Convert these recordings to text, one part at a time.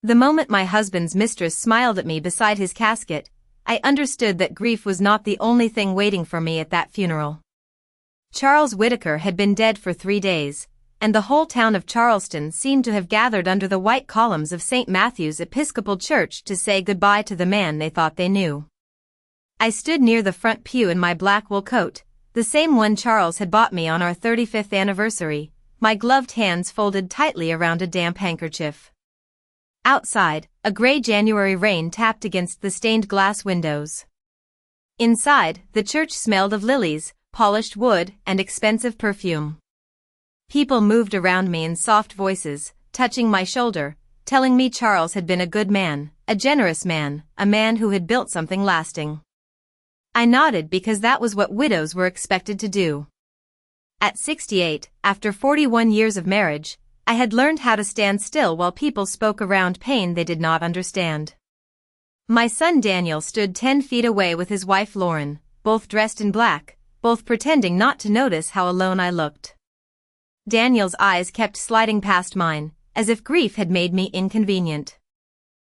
The moment my husband's mistress smiled at me beside his casket, I understood that grief was not the only thing waiting for me at that funeral. Charles Whittaker had been dead for 3 days, and the whole town of Charleston seemed to have gathered under the white columns of St. Matthew's Episcopal Church to say goodbye to the man they thought they knew. I stood near the front pew in my black wool coat, the same one Charles had bought me on our 35th anniversary, my gloved hands folded tightly around a damp handkerchief. Outside, a gray January rain tapped against the stained glass windows. Inside, the church smelled of lilies, polished wood, and expensive perfume. People moved around me in soft voices, touching my shoulder, telling me Charles had been a good man, a generous man, a man who had built something lasting. I nodded because that was what widows were expected to do. At 68, after 41 years of marriage, I had learned how to stand still while people spoke around pain they did not understand. My son Daniel stood 10 feet away with his wife Lauren, both dressed in black, both pretending not to notice how alone I looked. Daniel's eyes kept sliding past mine, as if grief had made me inconvenient.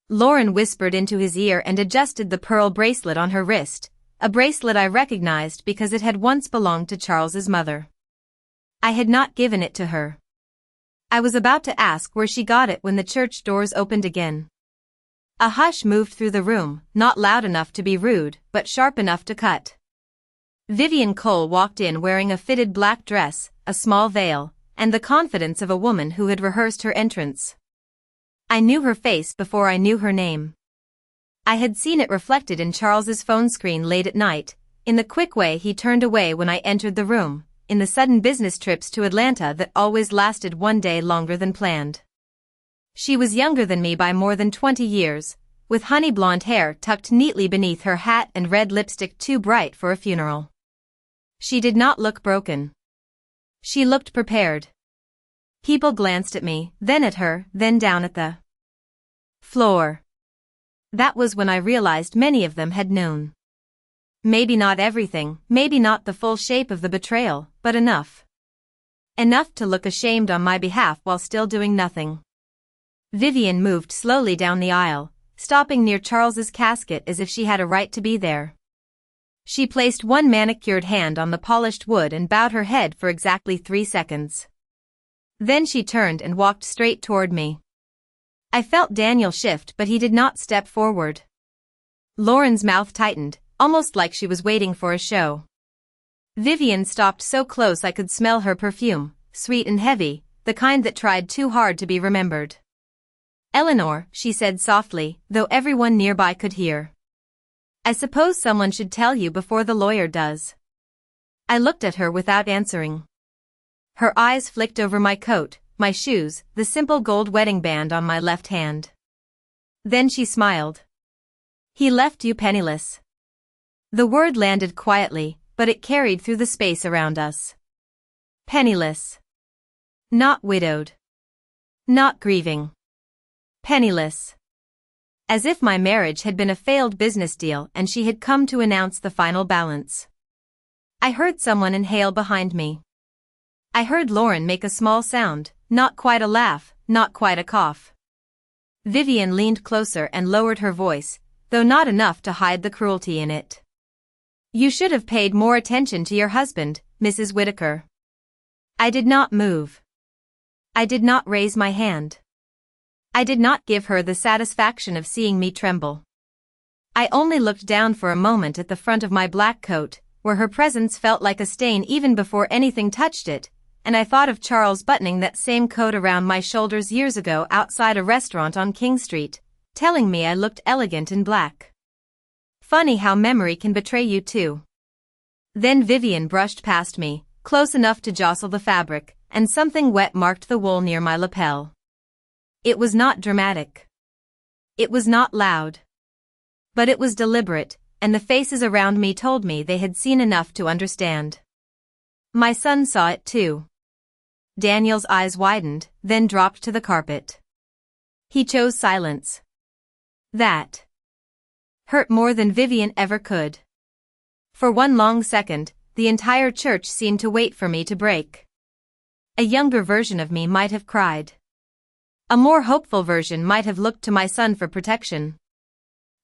Lauren whispered into his ear and adjusted the pearl bracelet on her wrist, a bracelet I recognized because it had once belonged to Charles's mother. I had not given it to her. I was about to ask where she got it when the church doors opened again. A hush moved through the room, not loud enough to be rude, but sharp enough to cut. Vivian Cole walked in wearing a fitted black dress, a small veil, and the confidence of a woman who had rehearsed her entrance. I knew her face before I knew her name. I had seen it reflected in Charles's phone screen late at night, in the quick way he turned away when I entered the room, in the sudden business trips to Atlanta that always lasted one day longer than planned. She was younger than me by more than 20 years, with honey blonde hair tucked neatly beneath her hat and red lipstick too bright for a funeral. She did not look broken. She looked prepared. People glanced at me, then at her, then down at the floor. That was when I realized many of them had known. Maybe not everything, maybe not the full shape of the betrayal, but enough. Enough to look ashamed on my behalf while still doing nothing. Vivian moved slowly down the aisle, stopping near Charles's casket as if she had a right to be there. She placed one manicured hand on the polished wood and bowed her head for exactly 3 seconds. Then she turned and walked straight toward me. I felt Daniel shift, but he did not step forward. Lauren's mouth tightened, almost like she was waiting for a show. Vivian stopped so close I could smell her perfume, sweet and heavy, the kind that tried too hard to be remembered. "Eleanor," she said softly, though everyone nearby could hear. "I suppose someone should tell you before the lawyer does." I looked at her without answering. Her eyes flicked over my coat, my shoes, the simple gold wedding band on my left hand. Then she smiled. "He left you penniless." The word landed quietly, but it carried through the space around us. Penniless. Not widowed. Not grieving. Penniless. As if my marriage had been a failed business deal and she had come to announce the final balance. I heard someone inhale behind me. I heard Lauren make a small sound, not quite a laugh, not quite a cough. Vivian leaned closer and lowered her voice, though not enough to hide the cruelty in it. "You should have paid more attention to your husband, Mrs. Whittaker." I did not move. I did not raise my hand. I did not give her the satisfaction of seeing me tremble. I only looked down for a moment at the front of my black coat, where her presence felt like a stain even before anything touched it, and I thought of Charles buttoning that same coat around my shoulders years ago outside a restaurant on King Street, telling me I looked elegant in black. Funny how memory can betray you too. Then Vivian brushed past me, close enough to jostle the fabric, and something wet marked the wool near my lapel. It was not dramatic. It was not loud. But it was deliberate, and the faces around me told me they had seen enough to understand. My son saw it too. Daniel's eyes widened, then dropped to the carpet. He chose silence. That hurt more than Vivian ever could. For one long second, the entire church seemed to wait for me to break. A younger version of me might have cried. A more hopeful version might have looked to my son for protection.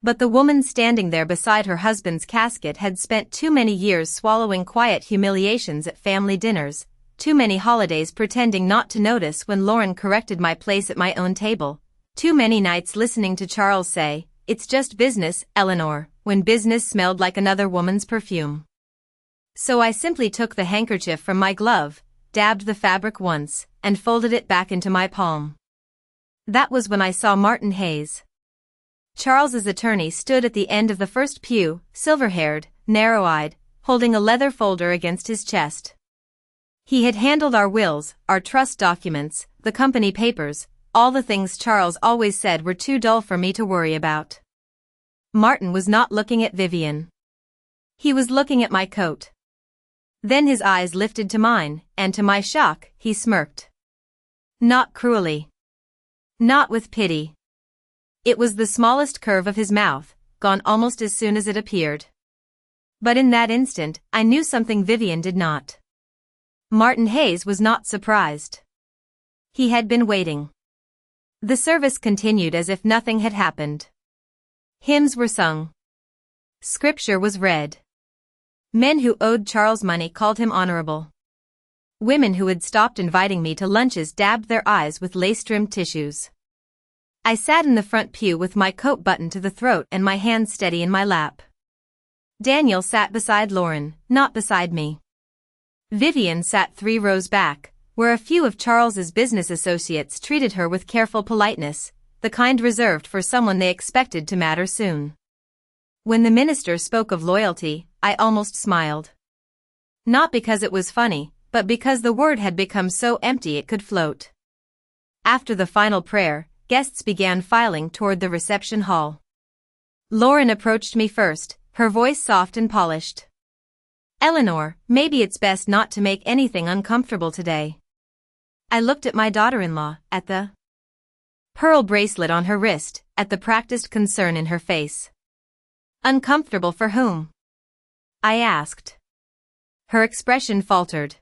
But the woman standing there beside her husband's casket had spent too many years swallowing quiet humiliations at family dinners, too many holidays pretending not to notice when Lauren corrected my place at my own table, too many nights listening to Charles say, "It's just business, Eleanor," when business smelled like another woman's perfume. So I simply took the handkerchief from my glove, dabbed the fabric once, and folded it back into my palm. That was when I saw Martin Hayes. Charles's attorney stood at the end of the first pew, silver-haired, narrow-eyed, holding a leather folder against his chest. He had handled our wills, our trust documents, the company papers, all the things Charles always said were too dull for me to worry about. Martin was not looking at Vivian. He was looking at my coat. Then his eyes lifted to mine, and to my shock, he smirked. Not cruelly. Not with pity. It was the smallest curve of his mouth, gone almost as soon as it appeared. But in that instant, I knew something Vivian did not. Martin Hayes was not surprised. He had been waiting. The service continued as if nothing had happened. Hymns were sung. Scripture was read. Men who owed Charles money called him honorable. Women who had stopped inviting me to lunches dabbed their eyes with lace-trimmed tissues. I sat in the front pew with my coat buttoned to the throat and my hands steady in my lap. Daniel sat beside Lauren, not beside me. Vivian sat 3 rows back, where a few of Charles's business associates treated her with careful politeness, the kind reserved for someone they expected to matter soon. When the minister spoke of loyalty, I almost smiled. Not because it was funny, but because the word had become so empty it could float. After the final prayer, guests began filing toward the reception hall. Lauren approached me first, her voice soft and polished. "Eleanor, maybe it's best not to make anything uncomfortable today." I looked at my daughter-in-law, at the pearl bracelet on her wrist, at the practiced concern in her face. "Uncomfortable for whom?" I asked. Her expression faltered.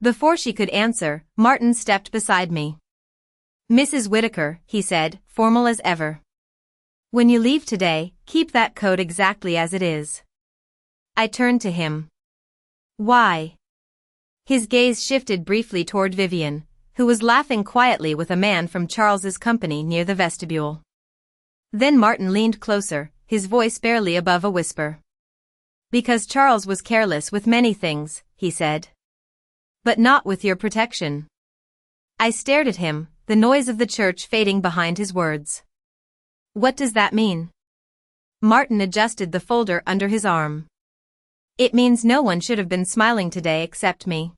Before she could answer, Martin stepped beside me. "Mrs. Whittaker," he said, formal as ever. "When you leave today, keep that coat exactly as it is." I turned to him. "Why?" His gaze shifted briefly toward Vivian, who was laughing quietly with a man from Charles's company near the vestibule. Then Martin leaned closer, his voice barely above a whisper. "Because Charles was careless with many things," he said. "But not with your protection." I stared at him, the noise of the church fading behind his words. "What does that mean?" Martin adjusted the folder under his arm. "It means no one should have been smiling today except me."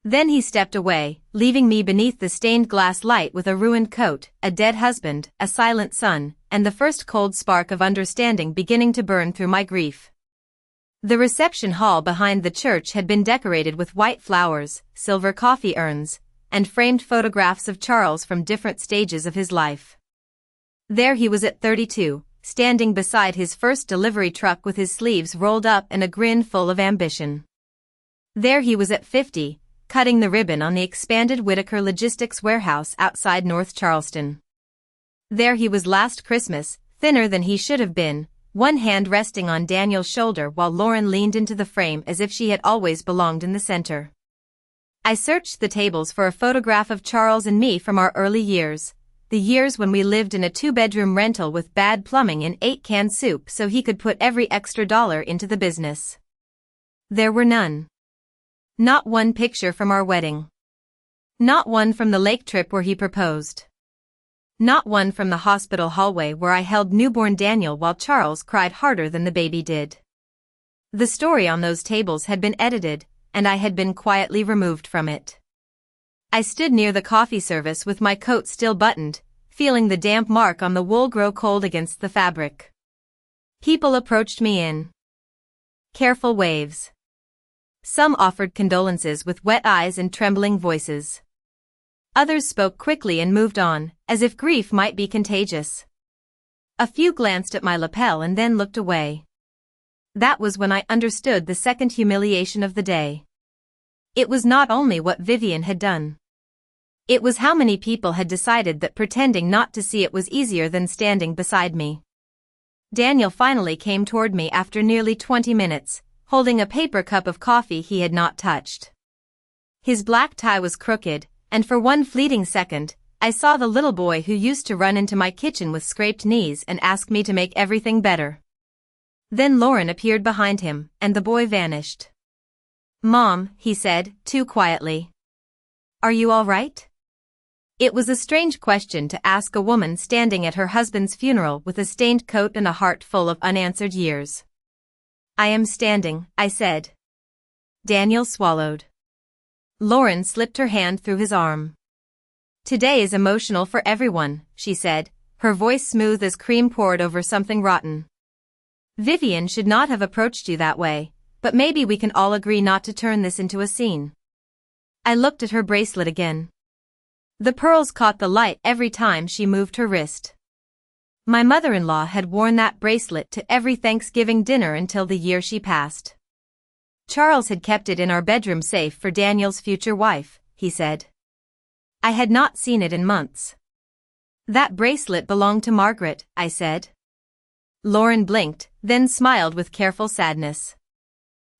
Then he stepped away, leaving me beneath the stained glass light with a ruined coat, a dead husband, a silent son, and the first cold spark of understanding beginning to burn through my grief. The reception hall behind the church had been decorated with white flowers, silver coffee urns, and framed photographs of Charles from different stages of his life. There he was at 32, standing beside his first delivery truck with his sleeves rolled up and a grin full of ambition. There he was at 50, cutting the ribbon on the expanded Whittaker Logistics warehouse outside North Charleston. There he was last Christmas, thinner than he should have been, one hand resting on Daniel's shoulder while Lauren leaned into the frame as if she had always belonged in the center. I searched the tables for a photograph of Charles and me from our early years, the years when we lived in a 2-bedroom rental with bad plumbing and ate canned soup so he could put every extra dollar into the business. There were none. Not one picture from our wedding. Not one from the lake trip where he proposed. Not one from the hospital hallway where I held newborn Daniel while Charles cried harder than the baby did. The story on those tables had been edited, and I had been quietly removed from it. I stood near the coffee service with my coat still buttoned, feeling the damp mark on the wool grow cold against the fabric. People approached me in careful waves. Some offered condolences with wet eyes and trembling voices. Others spoke quickly and moved on, as if grief might be contagious. A few glanced at my lapel and then looked away. That was when I understood the second humiliation of the day. It was not only what Vivian had done. It was how many people had decided that pretending not to see it was easier than standing beside me. Daniel finally came toward me after nearly 20 minutes, holding a paper cup of coffee he had not touched. His black tie was crooked, and for one fleeting second, I saw the little boy who used to run into my kitchen with scraped knees and ask me to make everything better. Then Lauren appeared behind him, and the boy vanished. "Mom," he said, too quietly. "Are you all right?" It was a strange question to ask a woman standing at her husband's funeral with a stained coat and a heart full of unanswered years. "I am standing," I said. Daniel swallowed. Lauren slipped her hand through his arm. "Today is emotional for everyone," she said, her voice smooth as cream poured over something rotten. "Vivian should not have approached you that way, but maybe we can all agree not to turn this into a scene." I looked at her bracelet again. The pearls caught the light every time she moved her wrist. My mother-in-law had worn that bracelet to every Thanksgiving dinner until the year she passed. "Charles had kept it in our bedroom safe for Daniel's future wife," he said. I had not seen it in months. "That bracelet belonged to Margaret," I said. Lauren blinked, then smiled with careful sadness.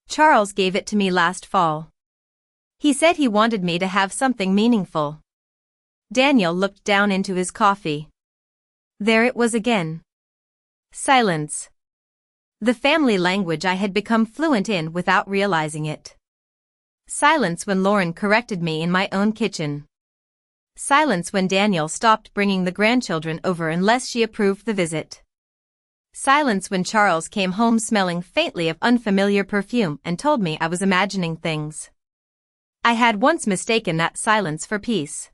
"Charles gave it to me last fall. He said he wanted me to have something meaningful." Daniel looked down into his coffee. There it was again. Silence. The family language I had become fluent in without realizing it. Silence when Lauren corrected me in my own kitchen. Silence when Daniel stopped bringing the grandchildren over unless she approved the visit. Silence when Charles came home smelling faintly of unfamiliar perfume and told me I was imagining things. I had once mistaken that silence for peace.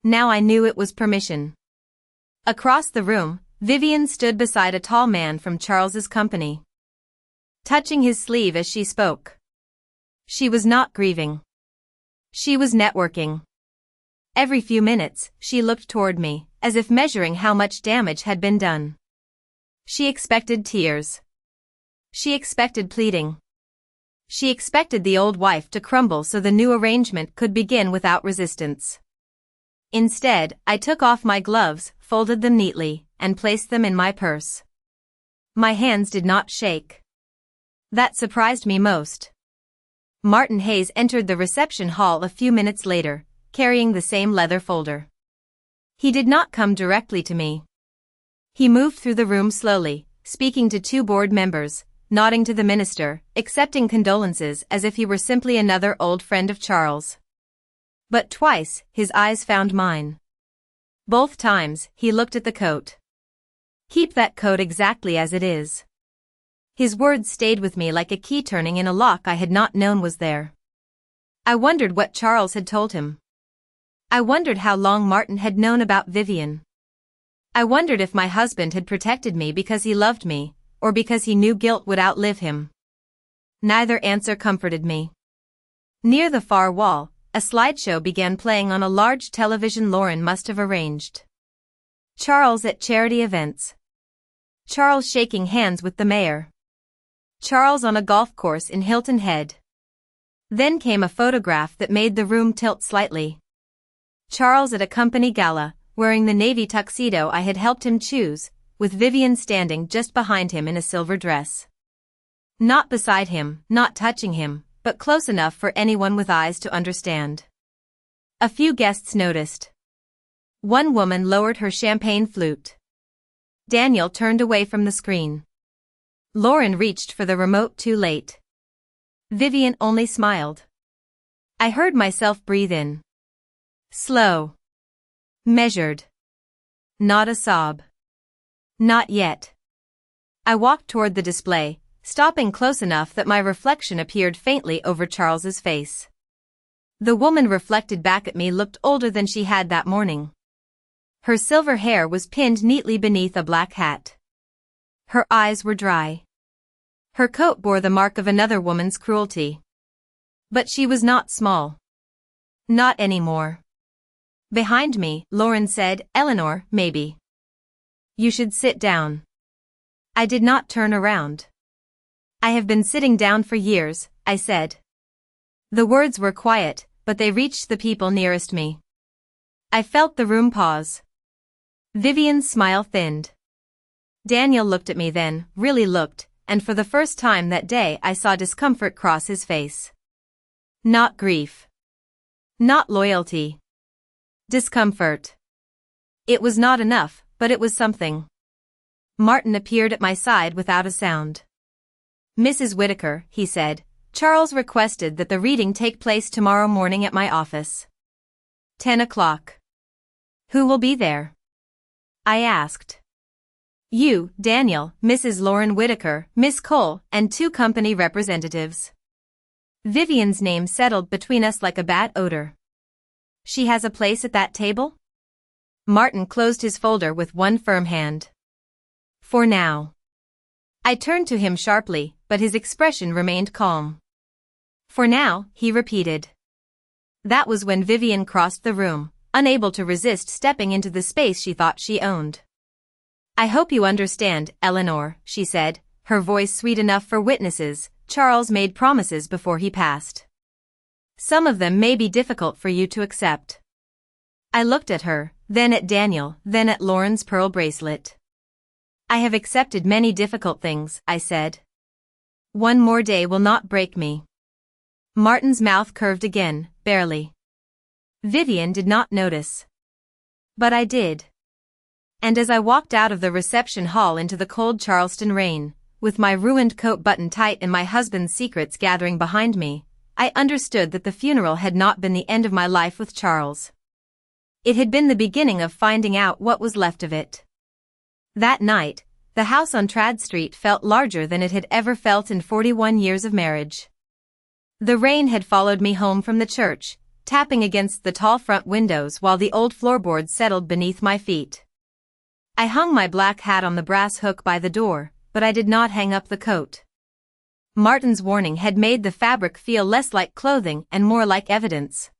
Now I knew it was permission. Across the room, Vivian stood beside a tall man from Charles's company, touching his sleeve as she spoke. She was not grieving. She was networking. Every few minutes, she looked toward me, as if measuring how much damage had been done. She expected tears. She expected pleading. She expected the old wife to crumble so the new arrangement could begin without resistance. Instead, I took off my gloves, folded them neatly, and placed them in my purse. My hands did not shake. That surprised me most. Martin Hayes entered the reception hall a few minutes later, carrying the same leather folder. He did not come directly to me. He moved through the room slowly, speaking to two board members, nodding to the minister, accepting condolences as if he were simply another old friend of Charles. But twice, his eyes found mine. Both times, he looked at the coat. "Keep that coat exactly as it is." His words stayed with me like a key turning in a lock I had not known was there. I wondered what Charles had told him. I wondered how long Martin had known about Vivian. I wondered if my husband had protected me because he loved me, or because he knew guilt would outlive him. Neither answer comforted me. Near the far wall, a slideshow began playing on a large television Lauren must have arranged. Charles at charity events. Charles shaking hands with the mayor. Charles on a golf course in Hilton Head. Then came a photograph that made the room tilt slightly. Charles at a company gala, wearing the navy tuxedo I had helped him choose, with Vivian standing just behind him in a silver dress. Not beside him, not touching him, but close enough for anyone with eyes to understand. A few guests noticed. One woman lowered her champagne flute. Daniel turned away from the screen. Lauren reached for the remote too late. Vivian only smiled. I heard myself breathe in. Slow. Measured. Not a sob. Not yet. I walked toward the display, stopping close enough that my reflection appeared faintly over Charles's face. The woman reflected back at me looked older than she had that morning. Her silver hair was pinned neatly beneath a black hat. Her eyes were dry. Her coat bore the mark of another woman's cruelty. But she was not small. Not anymore. Behind me, Lauren said, "Eleanor, maybe. You should sit down." I did not turn around. "I have been sitting down for years," I said. The words were quiet, but they reached the people nearest me. I felt the room pause. Vivian's smile thinned. Daniel looked at me then, really looked, and for the first time that day I saw discomfort cross his face. Not grief. Not loyalty. Discomfort. It was not enough, but it was something. Martin appeared at my side without a sound. "Mrs. Whittaker," he said, "Charles requested that the reading take place tomorrow morning at my office. 10 o'clock. Who will be there?" I asked. "You, Daniel, Mrs. Lauren Whittaker, Miss Cole, and 2 company representatives." Vivian's name settled between us like a bad odor. "She has a place at that table?" Martin closed his folder with one firm hand. "For now." I turned to him sharply, but his expression remained calm. "For now," he repeated. That was when Vivian crossed the room, unable to resist stepping into the space she thought she owned. "I hope you understand, Eleanor," she said, her voice sweet enough for witnesses. "Charles made promises before he passed. Some of them may be difficult for you to accept." I looked at her, then at Daniel, then at Lauren's pearl bracelet. "I have accepted many difficult things," I said. "One more day will not break me." Martin's mouth curved again, barely. Vivian did not notice. But I did. And as I walked out of the reception hall into the cold Charleston rain, with my ruined coat buttoned tight and my husband's secrets gathering behind me, I understood that the funeral had not been the end of my life with Charles. It had been the beginning of finding out what was left of it. That night, the house on Trad Street felt larger than it had ever felt in 41 years of marriage. The rain had followed me home from the church, tapping against the tall front windows while the old floorboards settled beneath my feet. I hung my black hat on the brass hook by the door, but I did not hang up the coat. Martin's warning had made the fabric feel less like clothing and more like evidence.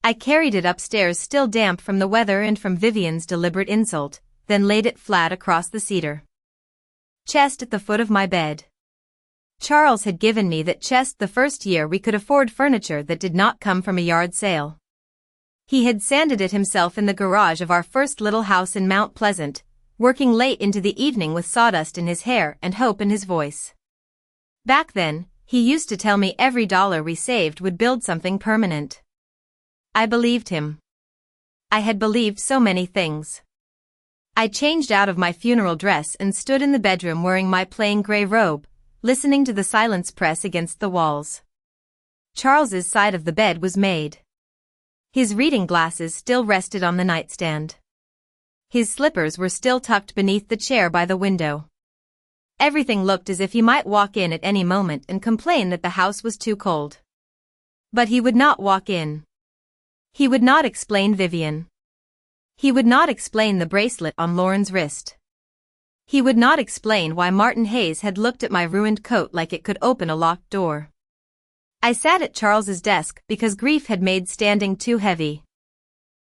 I carried it upstairs still damp from the weather and from Vivian's deliberate insult, then laid it flat across the cedar chest at the foot of my bed. Charles had given me that chest the first year we could afford furniture that did not come from a yard sale. He had sanded it himself in the garage of our first little house in Mount Pleasant, working late into the evening with sawdust in his hair and hope in his voice. Back then, he used to tell me every dollar we saved would build something permanent. I believed him. I had believed so many things. I changed out of my funeral dress and stood in the bedroom wearing my plain gray robe, listening to the silence press against the walls. Charles's side of the bed was made. His reading glasses still rested on the nightstand. His slippers were still tucked beneath the chair by the window. Everything looked as if he might walk in at any moment and complain that the house was too cold. But he would not walk in. He would not explain Vivian. He would not explain the bracelet on Lauren's wrist. He would not explain why Martin Hayes had looked at my ruined coat like it could open a locked door. I sat at Charles's desk because grief had made standing too heavy.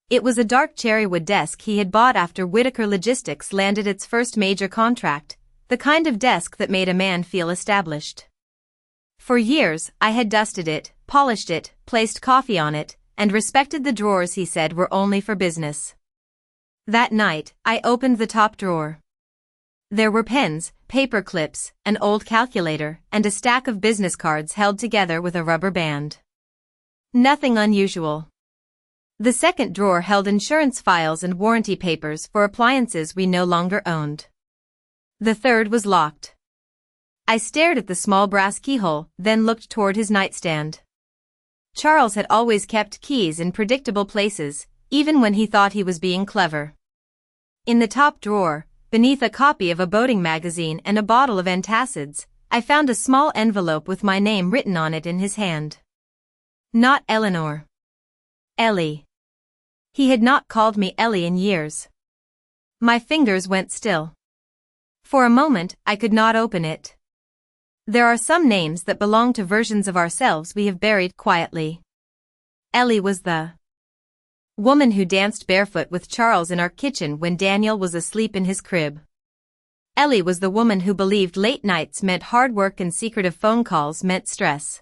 It was a dark cherrywood desk he had bought after Whittaker Logistics landed its first major contract, the kind of desk that made a man feel established. For years, I had dusted it, polished it, placed coffee on it, and respected the drawers he said were only for business. That night, I opened the top drawer. There were pens, paper clips, an old calculator, and a stack of business cards held together with a rubber band. Nothing unusual. The second drawer held insurance files and warranty papers for appliances we no longer owned. The third was locked. I stared at the small brass keyhole, then looked toward his nightstand. Charles had always kept keys in predictable places, even when he thought he was being clever. In the top drawer, beneath a copy of a boating magazine and a bottle of antacids, I found a small envelope with my name written on it in his hand. Not Eleanor. Ellie. He had not called me Ellie in years. My fingers went still. For a moment, I could not open it. There are some names that belong to versions of ourselves we have buried quietly. Ellie was the woman who danced barefoot with Charles in our kitchen when Daniel was asleep in his crib. Ellie was the woman who believed late nights meant hard work and secretive phone calls meant stress.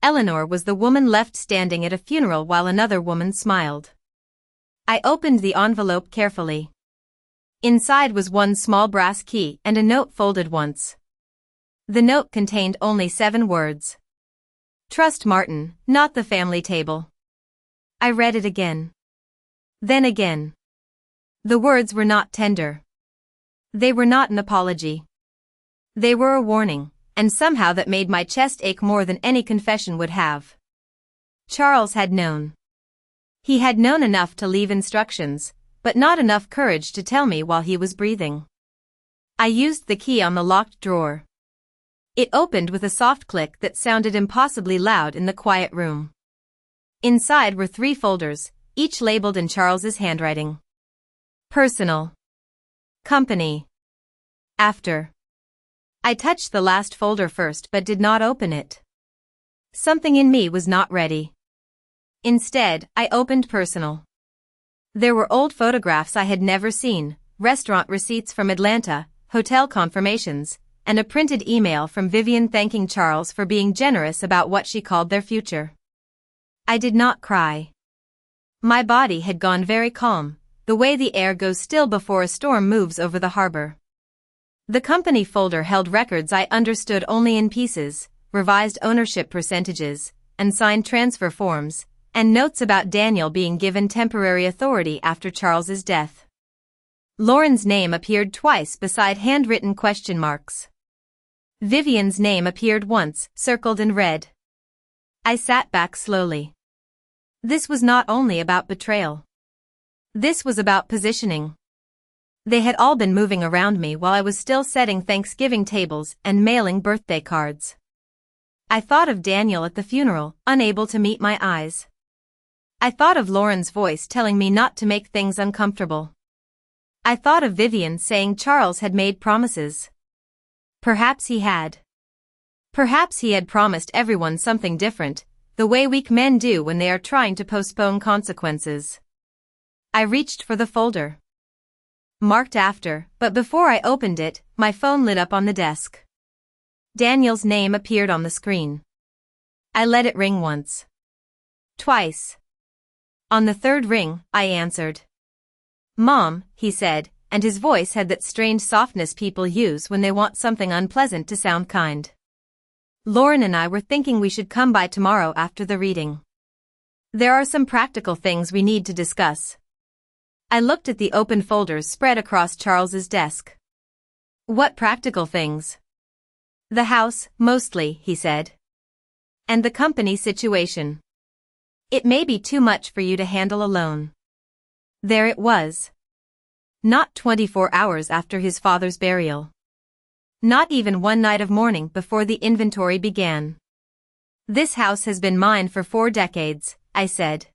Eleanor was the woman left standing at a funeral while another woman smiled. I opened the envelope carefully. Inside was one small brass key and a note folded once. The note contained only 7 words. Trust Martin, not the family table. I read it again. Then again. The words were not tender. They were not an apology. They were a warning, and somehow that made my chest ache more than any confession would have. Charles had known. He had known enough to leave instructions, but not enough courage to tell me while he was breathing. I used the key on the locked drawer. It opened with a soft click that sounded impossibly loud in the quiet room. Inside were 3 folders, each labeled in Charles's handwriting. Personal. Company. After. I touched the last folder first but did not open it. Something in me was not ready. Instead, I opened personal. There were old photographs I had never seen, restaurant receipts from Atlanta, hotel confirmations, and a printed email from Vivian thanking Charles for being generous about what she called their future. I did not cry. My body had gone very calm, the way the air goes still before a storm moves over the harbor. The company folder held records I understood only in pieces, revised ownership percentages, and signed transfer forms, and notes about Daniel being given temporary authority after Charles's death. Lauren's name appeared twice beside handwritten question marks. Vivian's name appeared once, circled in red. I sat back slowly. This was not only about betrayal. This was about positioning. They had all been moving around me while I was still setting Thanksgiving tables and mailing birthday cards. I thought of Daniel at the funeral, unable to meet my eyes. I thought of Lauren's voice telling me not to make things uncomfortable. I thought of Vivian saying Charles had made promises. Perhaps he had. Perhaps he had promised everyone something different, the way weak men do when they are trying to postpone consequences. I reached for the folder. Marked after, but before I opened it, my phone lit up on the desk. Daniel's name appeared on the screen. I let it ring once. Twice. On the 3rd ring, I answered. Mom, he said, and his voice had that strange softness people use when they want something unpleasant to sound kind. Lauren and I were thinking we should come by tomorrow after the reading. There are some practical things we need to discuss. I looked at the open folders spread across Charles's desk. What practical things? The house, mostly, he said. And the company situation. It may be too much for you to handle alone. There it was. Not 24 hours after his father's burial. Not even one night of mourning before the inventory began. This house has been mine for 4 decades, I said.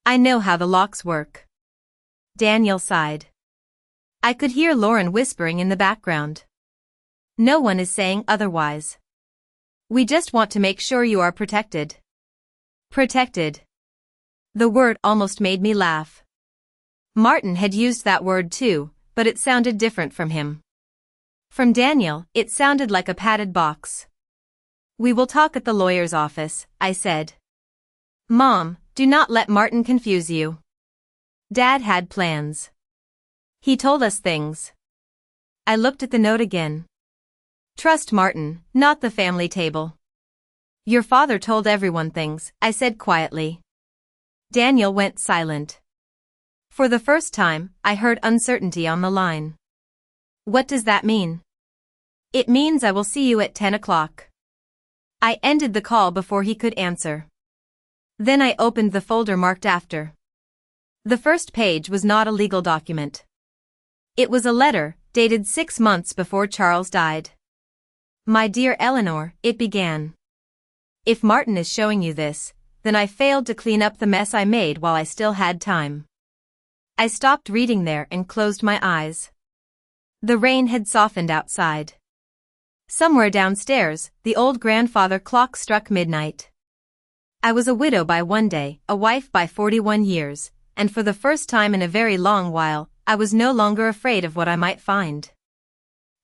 I know how the locks work. Daniel sighed. I could hear Lauren whispering in the background. No one is saying otherwise. We just want to make sure you are protected. Protected. The word almost made me laugh. Martin had used that word too, but it sounded different from him. From Daniel, it sounded like a padded box. We will talk at the lawyer's office, I said. Mom, do not let Martin confuse you. Dad had plans. He told us things. I looked at the note again. Trust Martin, not the family table. Your father told everyone things, I said quietly. Daniel went silent. For the first time, I heard uncertainty on the line. What does that mean? It means I will see you at 10 o'clock. I ended the call before he could answer. Then I opened the folder marked after. The first page was not a legal document. It was a letter, dated 6 months before Charles died. My dear Eleanor, it began. If Martin is showing you this, then I failed to clean up the mess I made while I still had time. I stopped reading there and closed my eyes. The rain had softened outside. Somewhere downstairs, the old grandfather clock struck midnight. I was a widow by 1 day, a wife by 41 years, and for the first time in a very long while, I was no longer afraid of what I might find.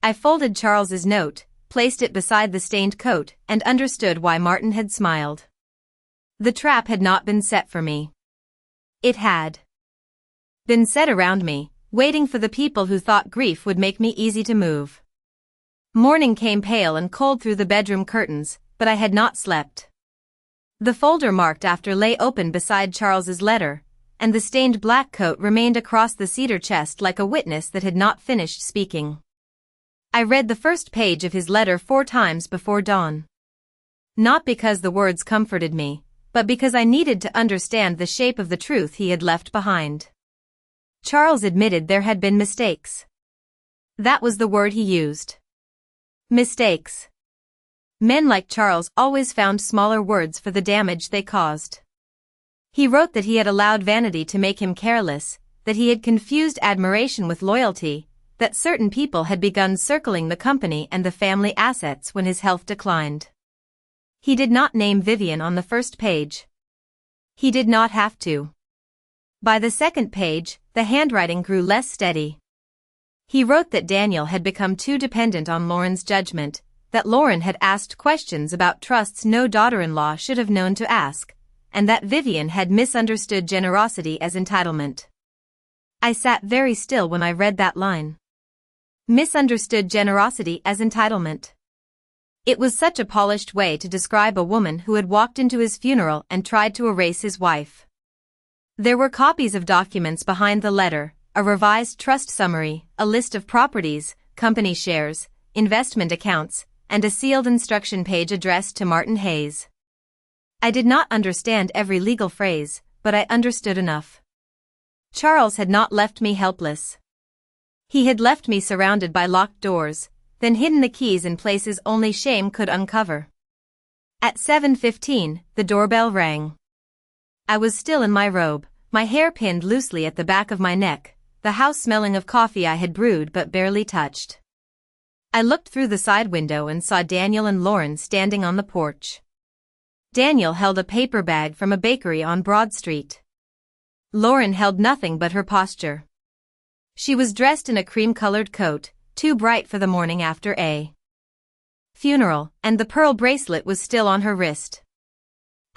I folded Charles's note, placed it beside the stained coat, and understood why Martin had smiled. The trap had not been set for me. It had. been set around me, waiting for the people who thought grief would make me easy to move. Morning came pale and cold through the bedroom curtains, but I had not slept. The folder marked after lay open beside Charles's letter, and the stained black coat remained across the cedar chest like a witness that had not finished speaking. I read the first page of his letter 4 times before dawn. Not because the words comforted me, but because I needed to understand the shape of the truth he had left behind. Charles admitted there had been mistakes. That was the word he used. Mistakes. Men like Charles always found smaller words for the damage they caused. He wrote that he had allowed vanity to make him careless, that he had confused admiration with loyalty, that certain people had begun circling the company and the family assets when his health declined. He did not name Vivian on the first page. He did not have to. By the second page, the handwriting grew less steady. He wrote that Daniel had become too dependent on Lauren's judgment, that Lauren had asked questions about trusts no daughter-in-law should have known to ask, and that Vivian had misunderstood generosity as entitlement. I sat very still when I read that line. Misunderstood generosity as entitlement. It was such a polished way to describe a woman who had walked into his funeral and tried to erase his wife. There were copies of documents behind the letter, a revised trust summary, a list of properties, company shares, investment accounts, and a sealed instruction page addressed to Martin Hayes. I did not understand every legal phrase, but I understood enough. Charles had not left me helpless. He had left me surrounded by locked doors, then hidden the keys in places only shame could uncover. At 7:15, the doorbell rang. I was still in my robe, my hair pinned loosely at the back of my neck, the house smelling of coffee I had brewed but barely touched. I looked through the side window and saw Daniel and Lauren standing on the porch. Daniel held a paper bag from a bakery on Broad Street. Lauren held nothing but her posture. She was dressed in a cream-colored coat, too bright for the morning after a funeral, and the pearl bracelet was still on her wrist.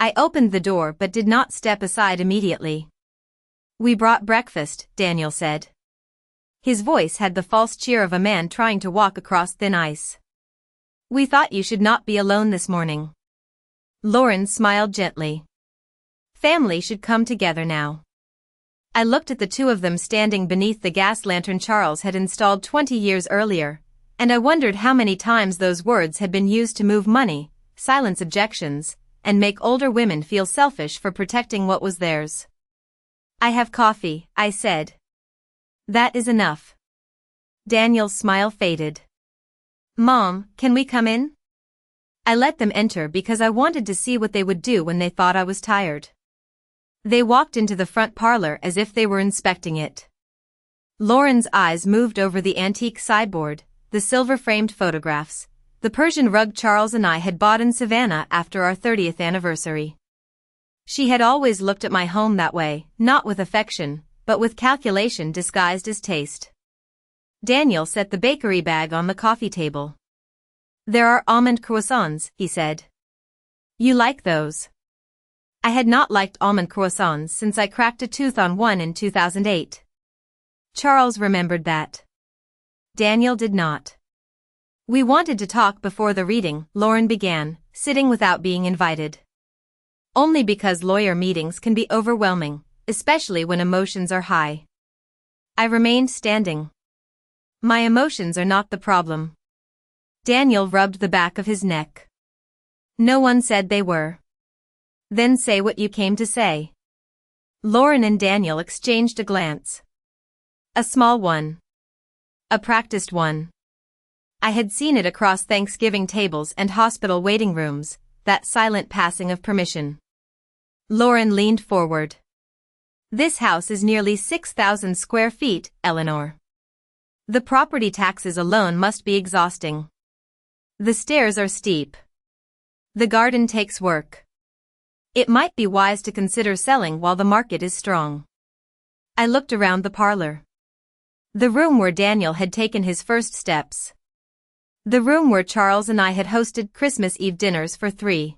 I opened the door but did not step aside immediately. "We brought breakfast," Daniel said. His voice had the false cheer of a man trying to walk across thin ice. "We thought you should not be alone this morning." Lauren smiled gently. Family should come together now. I looked at the two of them standing beneath the gas lantern Charles had installed 20 years earlier, and I wondered how many times those words had been used to move money, silence objections, and make older women feel selfish for protecting what was theirs. "I have coffee," I said. "That is enough." Daniel's smile faded. "Mom, can we come in?" I let them enter because I wanted to see what they would do when they thought I was tired. They walked into the front parlor as if they were inspecting it. Lauren's eyes moved over the antique sideboard, the silver-framed photographs, the Persian rug Charles and I had bought in Savannah after our 30th anniversary. She had always looked at my home that way, not with affection, but with calculation disguised as taste. Daniel set the bakery bag on the coffee table. "There are almond croissants," he said. "You like those?" I had not liked almond croissants since I cracked a tooth on one in 2008. Charles remembered that. Daniel did not. "We wanted to talk before the reading," Lauren began, sitting without being invited. "Only because lawyer meetings can be overwhelming, especially when emotions are high." I remained standing. "My emotions are not the problem." Daniel rubbed the back of his neck. "No one said they were." "Then say what you came to say." Lauren and Daniel exchanged a glance. A small one. A practiced one. I had seen it across Thanksgiving tables and hospital waiting rooms, that silent passing of permission. Lauren leaned forward. "This house is nearly 6,000 square feet, Eleanor. The property taxes alone must be exhausting. The stairs are steep. The garden takes work. It might be wise to consider selling while the market is strong." I looked around the parlor. The room where Daniel had taken his first steps. The room where Charles and I had hosted Christmas Eve dinners for 3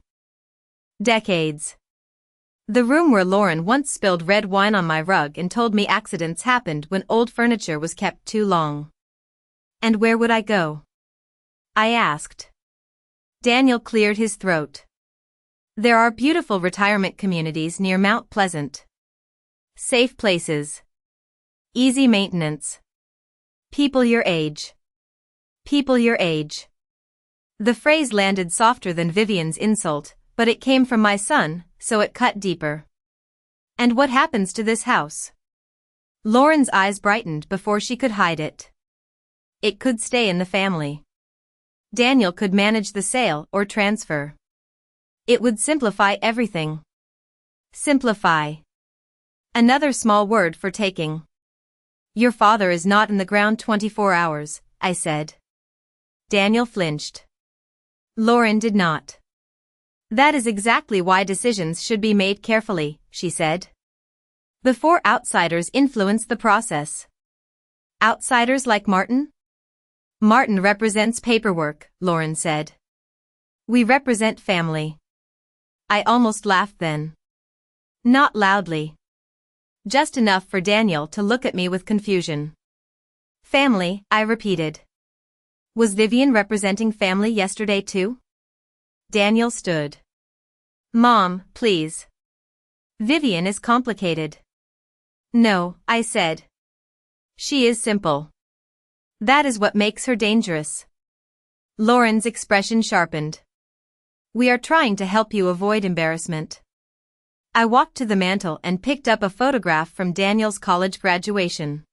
decades. The room where Lauren once spilled red wine on my rug and told me accidents happened when old furniture was kept too long. And where would I go? I asked. Daniel cleared his throat. There are beautiful retirement communities near Mount Pleasant. Safe places. Easy maintenance. People your age. People your age. The phrase landed softer than Vivian's insult, but it came from my son, so it cut deeper. And what happens to this house? Lauren's eyes brightened before she could hide it. It could stay in the family. Daniel could manage the sale or transfer. It would simplify everything. Simplify. Another small word for taking. Your father is not in the ground 24 hours, I said. Daniel flinched. Lauren did not. That is exactly why decisions should be made carefully, she said. Before outsiders influence the process. Outsiders like Martin? Martin represents paperwork, Lauren said. We represent family. I almost laughed then. Not loudly. Just enough for Daniel to look at me with confusion. Family, I repeated. Was Vivian representing family yesterday too? Daniel stood. Mom, please. Vivian is complicated. No, I said. She is simple. That is what makes her dangerous. Lauren's expression sharpened. We are trying to help you avoid embarrassment. I walked to the mantel and picked up a photograph from Daniel's college graduation.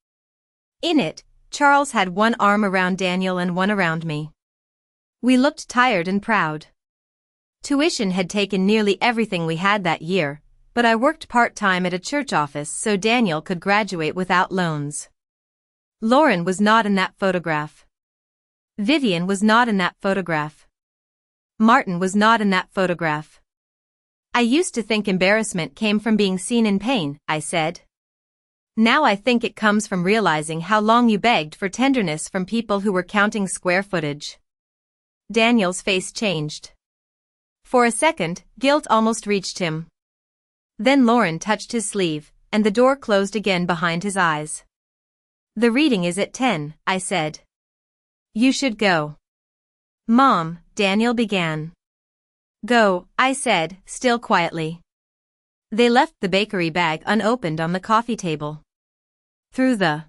In it, Charles had one arm around Daniel and one around me. We looked tired and proud. Tuition had taken nearly everything we had that year, but I worked part-time at a church office so Daniel could graduate without loans. Lauren was not in that photograph. Vivian was not in that photograph. Martin was not in that photograph. I used to think embarrassment came from being seen in pain, I said. Now I think it comes from realizing how long you begged for tenderness from people who were counting square footage. Daniel's face changed. For a second, guilt almost reached him. Then Lauren touched his sleeve, and the door closed again behind his eyes. The reading is at 10, I said. You should go. Mom, Daniel began. Go, I said, still quietly. They left the bakery bag unopened on the coffee table. Through the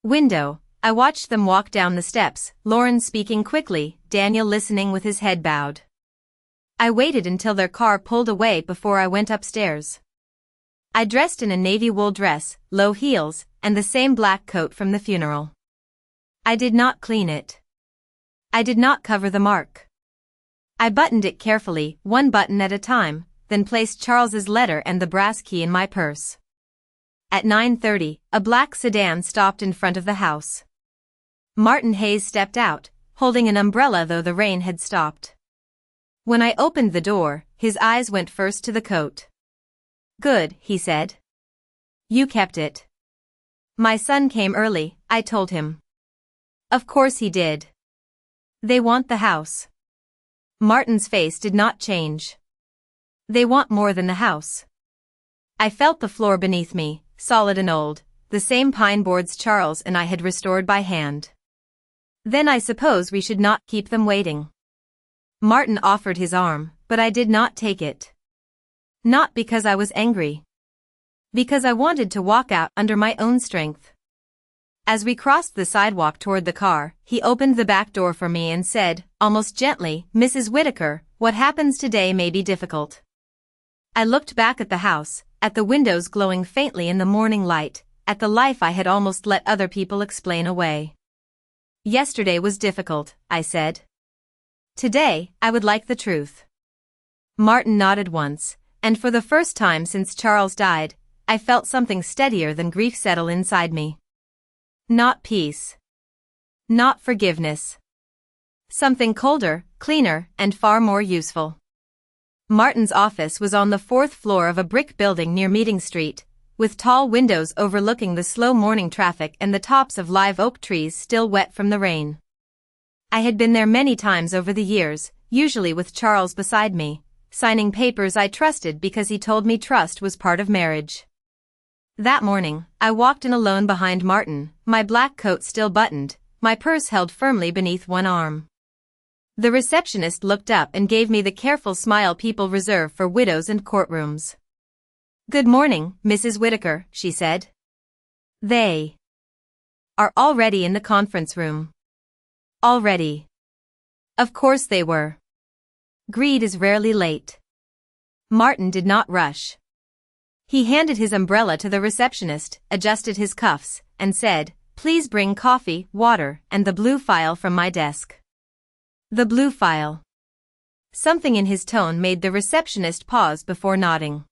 window, I watched them walk down the steps, Lauren speaking quickly, Daniel listening with his head bowed. I waited until their car pulled away before I went upstairs. I dressed in a navy wool dress, low heels, and the same black coat from the funeral. I did not clean it. I did not cover the mark. I buttoned it carefully, one button at a time, then placed Charles's letter and the brass key in my purse. At 9:30, a black sedan stopped in front of the house. Martin Hayes stepped out, holding an umbrella though the rain had stopped. When I opened the door, his eyes went first to the coat. Good, he said. You kept it. My son came early, I told him. Of course he did. They want the house. Martin's face did not change. They want more than the house. I felt the floor beneath me, solid and old, the same pine boards Charles and I had restored by hand. Then I suppose we should not keep them waiting. Martin offered his arm, but I did not take it. Not because I was angry. Because I wanted to walk out under my own strength. As we crossed the sidewalk toward the car, he opened the back door for me and said, almost gently, Mrs. Whitaker, what happens today may be difficult. I looked back at the house, at the windows glowing faintly in the morning light, at the life I had almost let other people explain away. Yesterday was difficult, I said. Today, I would like the truth. Martin nodded once, and for the first time since Charles died, I felt something steadier than grief settle inside me. Not peace. Not forgiveness. Something colder, cleaner, and far more useful. Martin's office was on the 4th floor of a brick building near Meeting Street, with tall windows overlooking the slow morning traffic and the tops of live oak trees still wet from the rain. I had been there many times over the years, usually with Charles beside me, signing papers I trusted because he told me trust was part of marriage. That morning, I walked in alone behind Martin, my black coat still buttoned, my purse held firmly beneath one arm. The receptionist looked up and gave me the careful smile people reserve for widows and courtrooms. "Good morning, Mrs. Whitaker," she said. "They are already in the conference room." Already. Of course they were. Greed is rarely late. Martin did not rush. He handed his umbrella to the receptionist, adjusted his cuffs, and said, "Please bring coffee, water, and the blue file from my desk." The blue file. Something in his tone made the receptionist pause before nodding.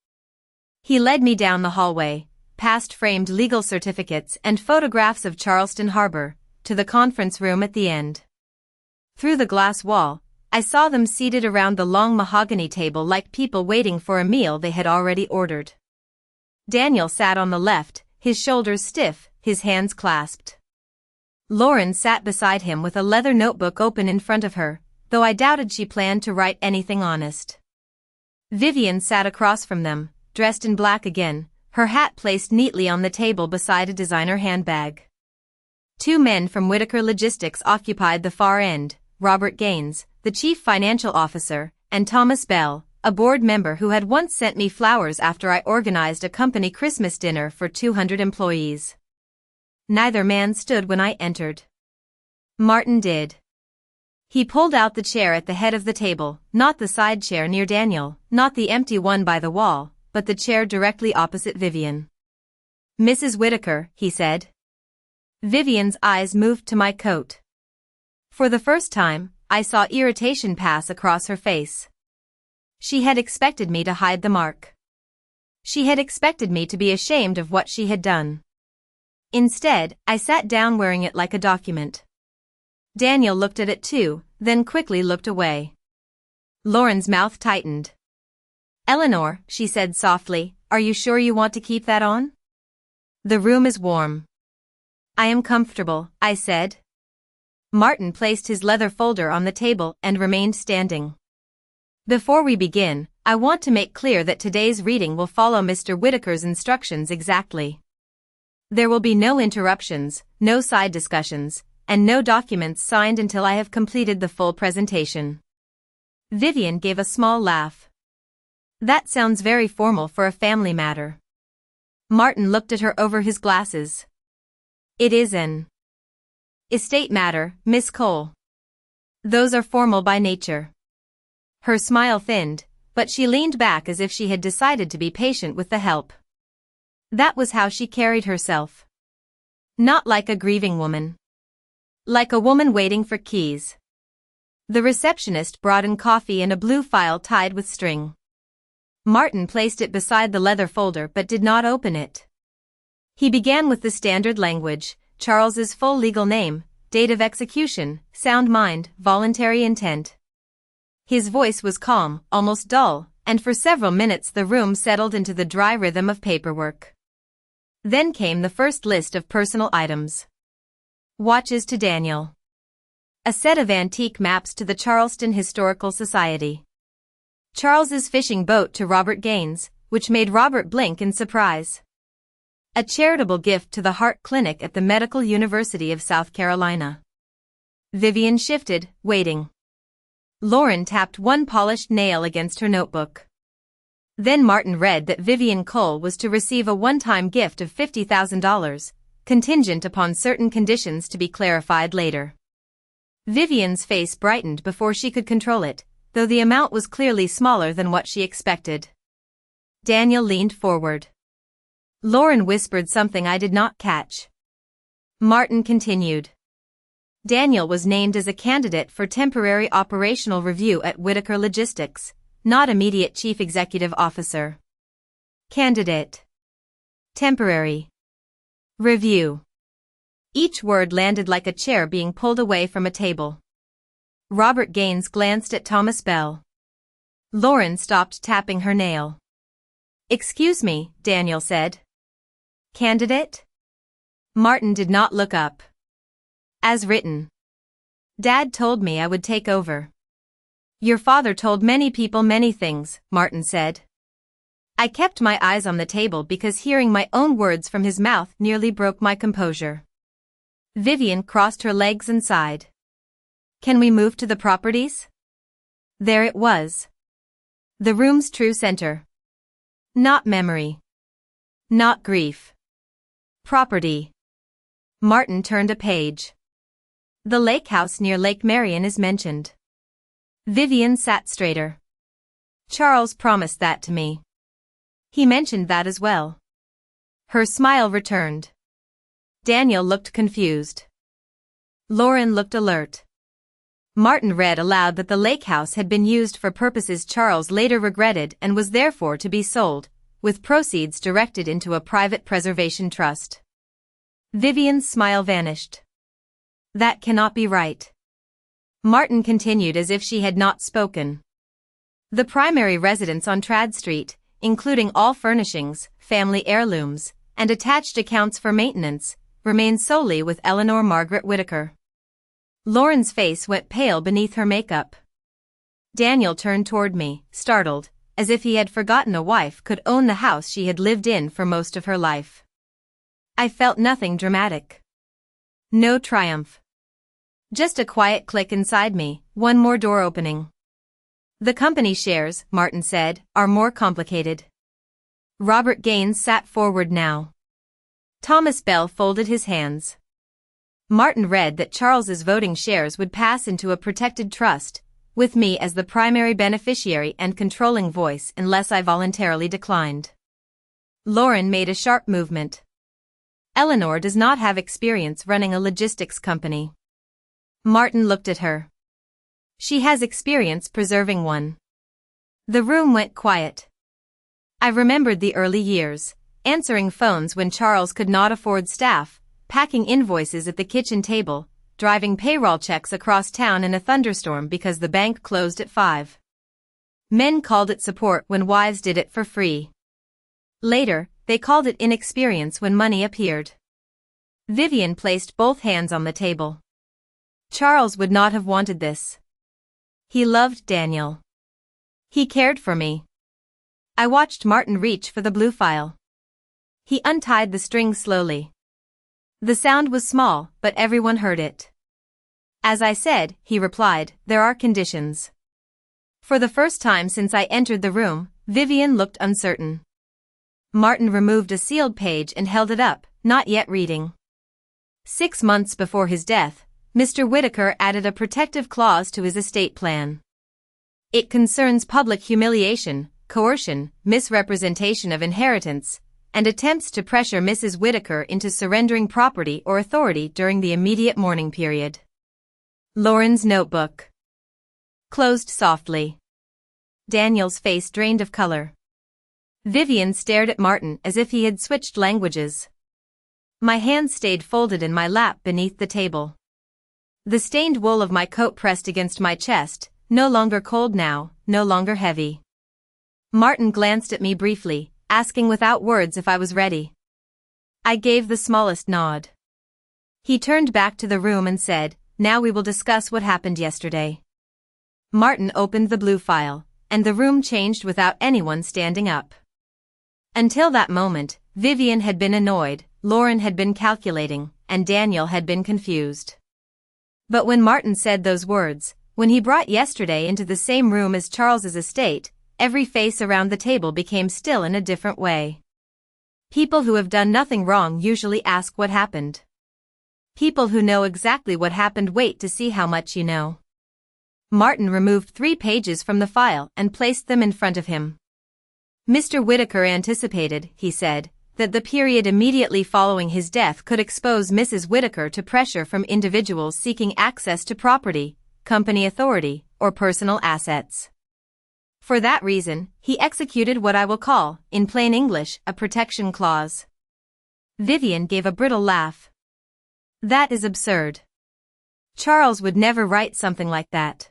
He led me down the hallway, past framed legal certificates and photographs of Charleston Harbor, to the conference room at the end. Through the glass wall, I saw them seated around the long mahogany table like people waiting for a meal they had already ordered. Daniel sat on the left, his shoulders stiff, his hands clasped. Lauren sat beside him with a leather notebook open in front of her, though I doubted she planned to write anything honest. Vivian sat across from them, dressed in black again, her hat placed neatly on the table beside a designer handbag. Two men from Whitaker Logistics occupied the far end, Robert Gaines, the chief financial officer, and Thomas Bell, a board member who had once sent me flowers after I organized a company Christmas dinner for 200 employees. Neither man stood when I entered. Martin did. He pulled out the chair at the head of the table, not the side chair near Daniel, not the empty one by the wall, but the chair directly opposite Vivian. "Mrs. Whitaker," he said. Vivian's eyes moved to my coat. For the first time, I saw irritation pass across her face. She had expected me to hide the mark. She had expected me to be ashamed of what she had done. Instead, I sat down wearing it like a document. Daniel looked at it too, then quickly looked away. Lauren's mouth tightened. "Eleanor," she said softly, "are you sure you want to keep that on?" "The room is warm." "I am comfortable," I said. Martin placed his leather folder on the table and remained standing. "Before we begin, I want to make clear that today's reading will follow Mr. Whitaker's instructions exactly. There will be no interruptions, no side discussions, and no documents signed until I have completed the full presentation." Vivian gave a small laugh. "That sounds very formal for a family matter." Martin looked at her over his glasses. "It is an estate matter, Miss Cole. Those are formal by nature." Her smile thinned, but she leaned back as if she had decided to be patient with the help. That was how she carried herself. Not like a grieving woman. Like a woman waiting for keys. The receptionist brought in coffee and a blue file tied with string. Martin placed it beside the leather folder but did not open it. He began with the standard language, Charles's full legal name, date of execution, sound mind, voluntary intent. His voice was calm, almost dull, and for several minutes the room settled into the dry rhythm of paperwork. Then came the first list of personal items. Watches to Daniel. A set of antique maps to the Charleston Historical Society. Charles's fishing boat to Robert Gaines, which made Robert blink in surprise. A charitable gift to the Heart Clinic at the Medical University of South Carolina. Vivian shifted, waiting. Lauren tapped one polished nail against her notebook. Then Martin read that Vivian Cole was to receive a one-time gift of $50,000, contingent upon certain conditions to be clarified later. Vivian's face brightened before she could control it, though the amount was clearly smaller than what she expected. Daniel leaned forward. Lauren whispered something I did not catch. Martin continued. Daniel was named as a candidate for temporary operational review at Whitaker Logistics, not immediate chief executive officer. Candidate. Temporary. Review. Each word landed like a chair being pulled away from a table. Robert Gaines glanced at Thomas Bell. Lauren stopped tapping her nail. "Excuse me," Daniel said. "Candidate?" Martin did not look up. "As written. Dad told me I would take over." Your father told many people many things, Martin said. I kept my eyes on the table because hearing my own words from his mouth nearly broke my composure. Vivian crossed her legs and sighed. Can we move to the properties? There it was. The room's true center. Not memory. Not grief. Property. Martin turned a page. The lake house near Lake Marion is mentioned. Vivian sat straighter. Charles promised that to me. He mentioned that as well. Her smile returned. Daniel looked confused. Lauren looked alert. Martin read aloud that the lake house had been used for purposes Charles later regretted and was therefore to be sold, with proceeds directed into a private preservation trust. Vivian's smile vanished. That cannot be right. Martin continued as if she had not spoken. The primary residence on Trad Street, including all furnishings, family heirlooms, and attached accounts for maintenance, remains solely with Eleanor Margaret Whittaker. Lauren's face went pale beneath her makeup. Daniel turned toward me, startled, as if he had forgotten a wife could own the house she had lived in for most of her life. I felt nothing dramatic. No triumph. Just a quiet click inside me, one more door opening. The company shares, Martin said, are more complicated. Robert Gaines sat forward now. Thomas Bell folded his hands. Martin read that Charles's voting shares would pass into a protected trust, with me as the primary beneficiary and controlling voice unless I voluntarily declined. Lauren made a sharp movement. Eleanor does not have experience running a logistics company. Martin looked at her. She has experience preserving one. The room went quiet. I remembered the early years, answering phones when Charles could not afford staff, packing invoices at the kitchen table, driving payroll checks across town in a thunderstorm because the bank closed at 5. Men called it support when wives did it for free. Later, they called it inexperience when money appeared. Vivian placed both hands on the table. Charles would not have wanted this. He loved Daniel. He cared for me. I watched Martin reach for the blue file. He untied the string slowly. The sound was small, but everyone heard it. As I said, he replied, there are conditions. For the first time since I entered the room, Vivian looked uncertain. Martin removed a sealed page and held it up, not yet reading. 6 months before his death, Mr. Whittaker added a protective clause to his estate plan. It concerns public humiliation, coercion, misrepresentation of inheritance, and attempts to pressure Mrs. Whittaker into surrendering property or authority during the immediate mourning period. Lauren's notebook closed softly. Daniel's face drained of color. Vivian stared at Martin as if he had switched languages. My hands stayed folded in my lap beneath the table. The stained wool of my coat pressed against my chest, no longer cold now, no longer heavy. Martin glanced at me briefly, asking without words if I was ready. I gave the smallest nod. He turned back to the room and said, now we will discuss what happened yesterday. Martin opened the blue file, and the room changed without anyone standing up. Until that moment, Vivian had been annoyed, Lauren had been calculating, and Daniel had been confused. But when Martin said those words, when he brought yesterday into the same room as Charles's estate, every face around the table became still in a different way. People who have done nothing wrong usually ask what happened. People who know exactly what happened wait to see how much you know. Martin removed 3 pages from the file and placed them in front of him. Mr. Whittaker anticipated, he said, that the period immediately following his death could expose Mrs. Whittaker to pressure from individuals seeking access to property, company authority, or personal assets. For that reason, he executed what I will call, in plain English, a protection clause. Vivian gave a brittle laugh. That is absurd. Charles would never write something like that.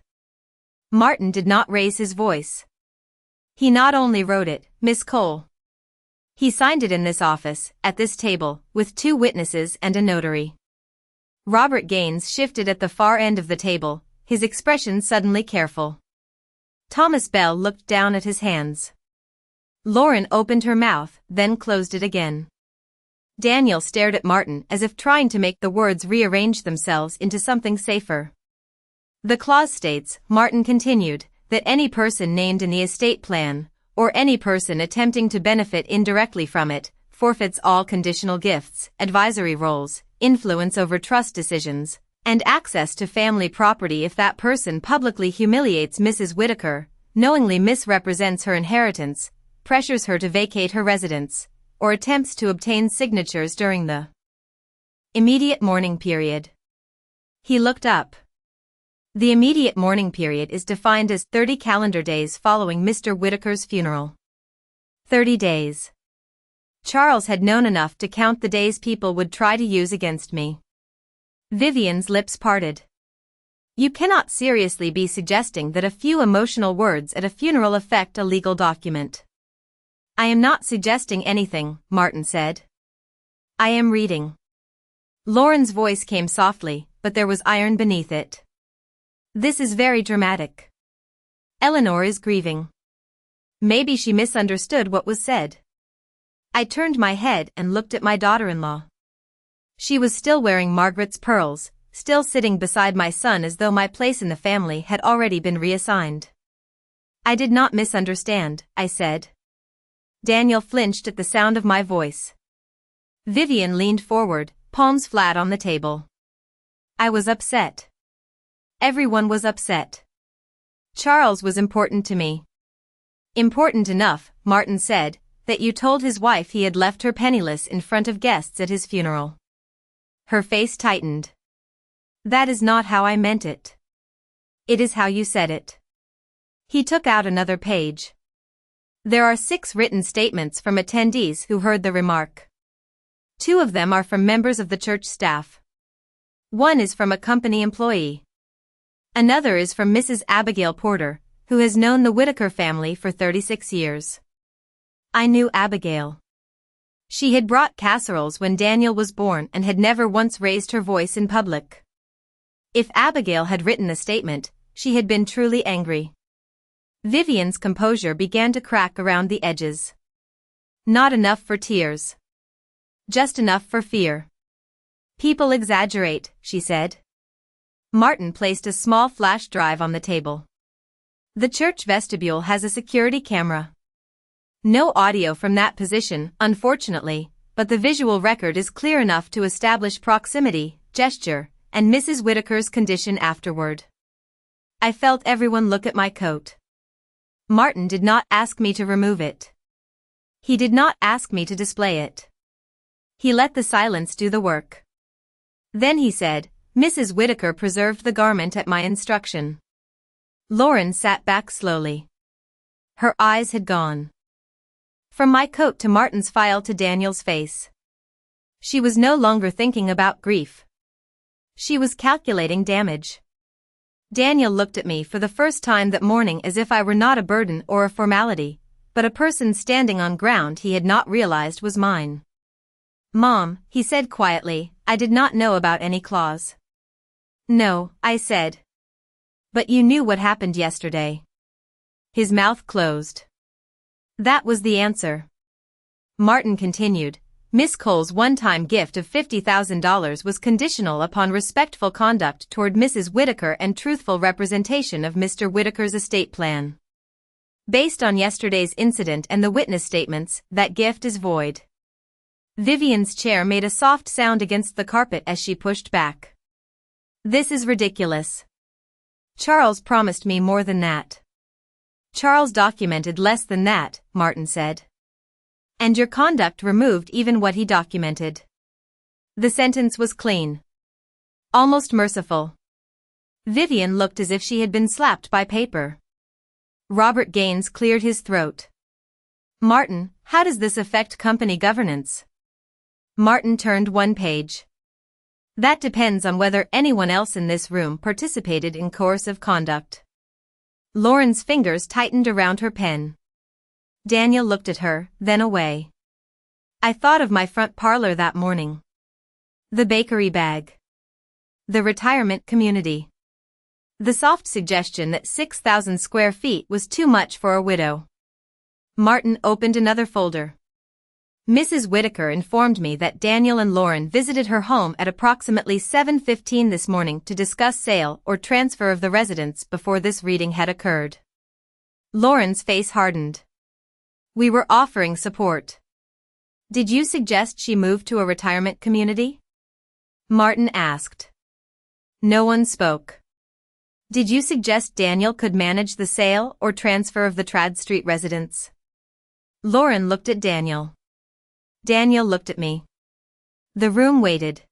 Martin did not raise his voice. He not only wrote it, Miss Cole. He signed it in this office, at this table, with 2 witnesses and a notary. Robert Gaines shifted at the far end of the table, his expression suddenly careful. Thomas Bell looked down at his hands. Lauren opened her mouth, then closed it again. Daniel stared at Martin as if trying to make the words rearrange themselves into something safer. The clause states, Martin continued, that any person named in the estate plan, or any person attempting to benefit indirectly from it, forfeits all conditional gifts, advisory roles, influence over trust decisions, and access to family property if that person publicly humiliates Mrs. Whittaker, knowingly misrepresents her inheritance, pressures her to vacate her residence, or attempts to obtain signatures during the immediate mourning period. He looked up. The immediate mourning period is defined as 30 calendar days following Mr. Whittaker's funeral. 30 days. Charles had known enough to count the days people would try to use against me. Vivian's lips parted. You cannot seriously be suggesting that a few emotional words at a funeral affect a legal document. I am not suggesting anything, Martin said. I am reading. Lauren's voice came softly, but there was iron beneath it. This is very dramatic. Eleanor is grieving. Maybe she misunderstood what was said. I turned my head and looked at my daughter-in-law. She was still wearing Margaret's pearls, still sitting beside my son as though my place in the family had already been reassigned. I did not misunderstand, I said. Daniel flinched at the sound of my voice. Vivian leaned forward, palms flat on the table. I was upset. Everyone was upset. Charles was important to me. Important enough, Martin said, that you told his wife he had left her penniless in front of guests at his funeral. Her face tightened. That is not how I meant it. It is how you said it. He took out another page. There are 6 written statements from attendees who heard the remark. 2 of them are from members of the church staff. 1 is from a company employee. Another is from Mrs. Abigail Porter, who has known the Whittaker family for 36 years. I knew Abigail. She had brought casseroles when Daniel was born and had never once raised her voice in public. If Abigail had written the statement, she had been truly angry. Vivian's composure began to crack around the edges. Not enough for tears. Just enough for fear. People exaggerate, she said. Martin placed a small flash drive on the table. The church vestibule has a security camera. No audio from that position, unfortunately, but the visual record is clear enough to establish proximity, gesture, and Mrs. Whittaker's condition afterward. I felt everyone look at my coat. Martin did not ask me to remove it. He did not ask me to display it. He let the silence do the work. Then he said, Mrs. Whittaker preserved the garment at my instruction. Lauren sat back slowly. Her eyes had gone from my coat to Martin's file to Daniel's face. She was no longer thinking about grief. She was calculating damage. Daniel looked at me for the first time that morning as if I were not a burden or a formality, but a person standing on ground he had not realized was mine. Mom, he said quietly, I did not know about any clause. No, I said. But you knew what happened yesterday. His mouth closed. That was the answer. Martin continued, Miss Cole's one-time gift of $50,000 was conditional upon respectful conduct toward Mrs. Whittaker and truthful representation of Mr. Whittaker's estate plan. Based on yesterday's incident and the witness statements, that gift is void. Vivian's chair made a soft sound against the carpet as she pushed back. This is ridiculous. Charles promised me more than that. Charles documented less than that, Martin said. And your conduct removed even what he documented. The sentence was clean. Almost merciful. Vivian looked as if she had been slapped by paper. Robert Gaines cleared his throat. Martin, how does this affect company governance? Martin turned one page. That depends on whether anyone else in this room participated in coercive conduct. Lauren's fingers tightened around her pen. Daniel looked at her, then away. I thought of my front parlor that morning. The bakery bag. The retirement community. The soft suggestion that 6,000 square feet was too much for a widow. Martin opened another folder. Mrs. Whitaker informed me that Daniel and Lauren visited her home at approximately 7:15 this morning to discuss sale or transfer of the residence before this reading had occurred. Lauren's face hardened. We were offering support. Did you suggest she move to a retirement community? Martin asked. No one spoke. Did you suggest Daniel could manage the sale or transfer of the Trad Street residence? Lauren looked at Daniel. Daniel looked at me. The room waited.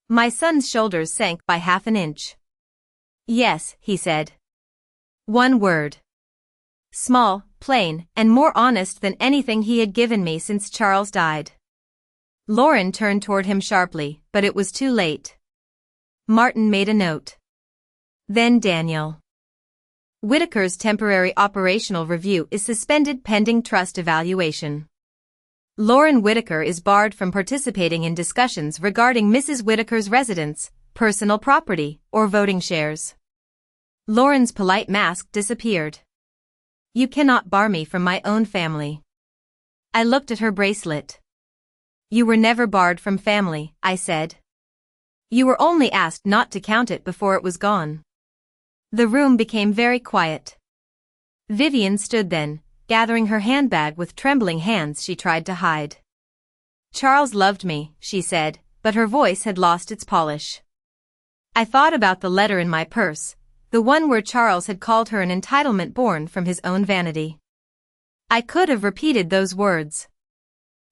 My son's shoulders sank by half an inch. Yes, he said. One word. Small, plain, and more honest than anything he had given me since Charles died. Lauren turned toward him sharply, but it was too late. Martin made a note. Then Daniel. Whitaker's temporary operational review is suspended pending trust evaluation. Lauren Whitaker is barred from participating in discussions regarding Mrs. Whitaker's residence, personal property, or voting shares. Lauren's polite mask disappeared. You cannot bar me from my own family. I looked at her bracelet. You were never barred from family, I said. You were only asked not to count it before it was gone. The room became very quiet. Vivian stood then, gathering her handbag with trembling hands she tried to hide. Charles loved me, she said, but her voice had lost its polish. I thought about the letter in my purse, the one where Charles had called her an entitlement born from his own vanity. I could have repeated those words.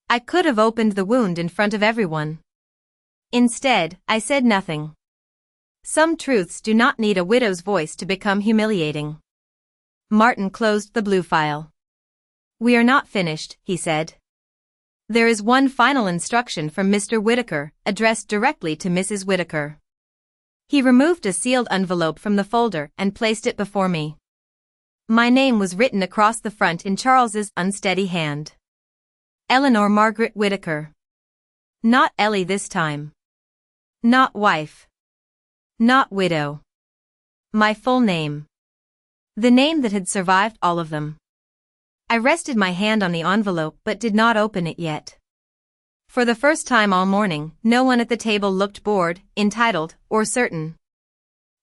I could have opened the wound in front of everyone. Instead, I said nothing. Some truths do not need a widow's voice to become humiliating. Martin closed the blue file. We are not finished, he said. There is one final instruction from Mr. Whitaker, addressed directly to Mrs. Whitaker. He removed a sealed envelope from the folder and placed it before me. My name was written across the front in Charles's unsteady hand. Eleanor Margaret Whitaker. Not Ellie this time. Not wife. Not widow. My full name. The name that had survived all of them. I rested my hand on the envelope but did not open it yet. For the first time all morning, no one at the table looked bored, entitled, or certain.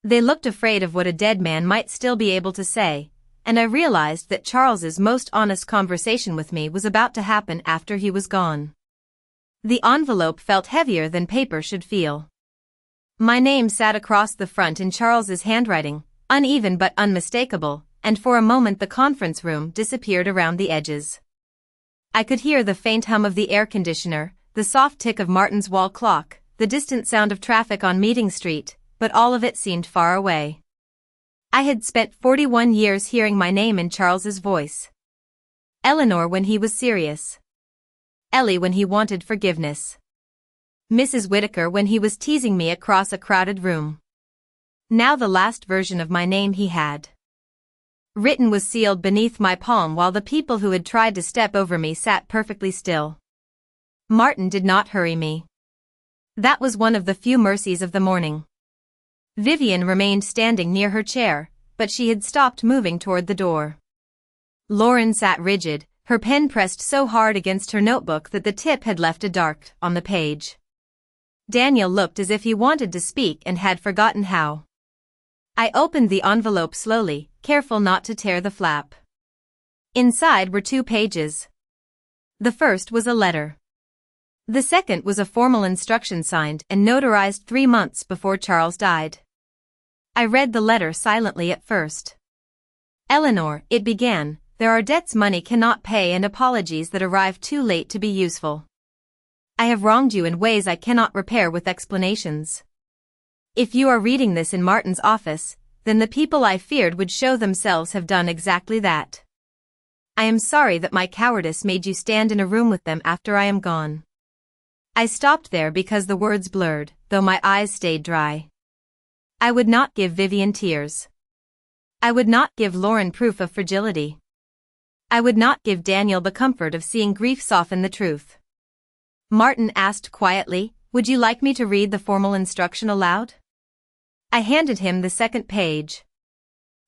They looked afraid of what a dead man might still be able to say, and I realized that Charles's most honest conversation with me was about to happen after he was gone. The envelope felt heavier than paper should feel. My name sat across the front in Charles's handwriting, uneven but unmistakable, and for a moment the conference room disappeared around the edges. I could hear the faint hum of the air conditioner, the soft tick of Martin's wall clock, the distant sound of traffic on Meeting Street, but all of it seemed far away. I had spent 41 years hearing my name in Charles's voice. Eleanor when he was serious. Ellie when he wanted forgiveness. Mrs. Whitaker when he was teasing me across a crowded room. Now the last version of my name he had. Written was sealed beneath my palm while the people who had tried to step over me sat perfectly still. Martin did not hurry me. That was one of the few mercies of the morning. Vivian remained standing near her chair, but she had stopped moving toward the door. Lauren sat rigid, her pen pressed so hard against her notebook that the tip had left a dark on the page. Daniel looked as if he wanted to speak and had forgotten how. I opened the envelope slowly, careful not to tear the flap. Inside were 2 pages. The first was a letter. The second was a formal instruction signed and notarized 3 months before Charles died. I read the letter silently at first. Eleanor, it began, there are debts money cannot pay and apologies that arrive too late to be useful. I have wronged you in ways I cannot repair with explanations. If you are reading this in Martin's office, then the people I feared would show themselves have done exactly that. I am sorry that my cowardice made you stand in a room with them after I am gone. I stopped there because the words blurred, though my eyes stayed dry. I would not give Vivian tears. I would not give Lauren proof of fragility. I would not give Daniel the comfort of seeing grief soften the truth. Martin asked quietly, would you like me to read the formal instruction aloud? I handed him the second page.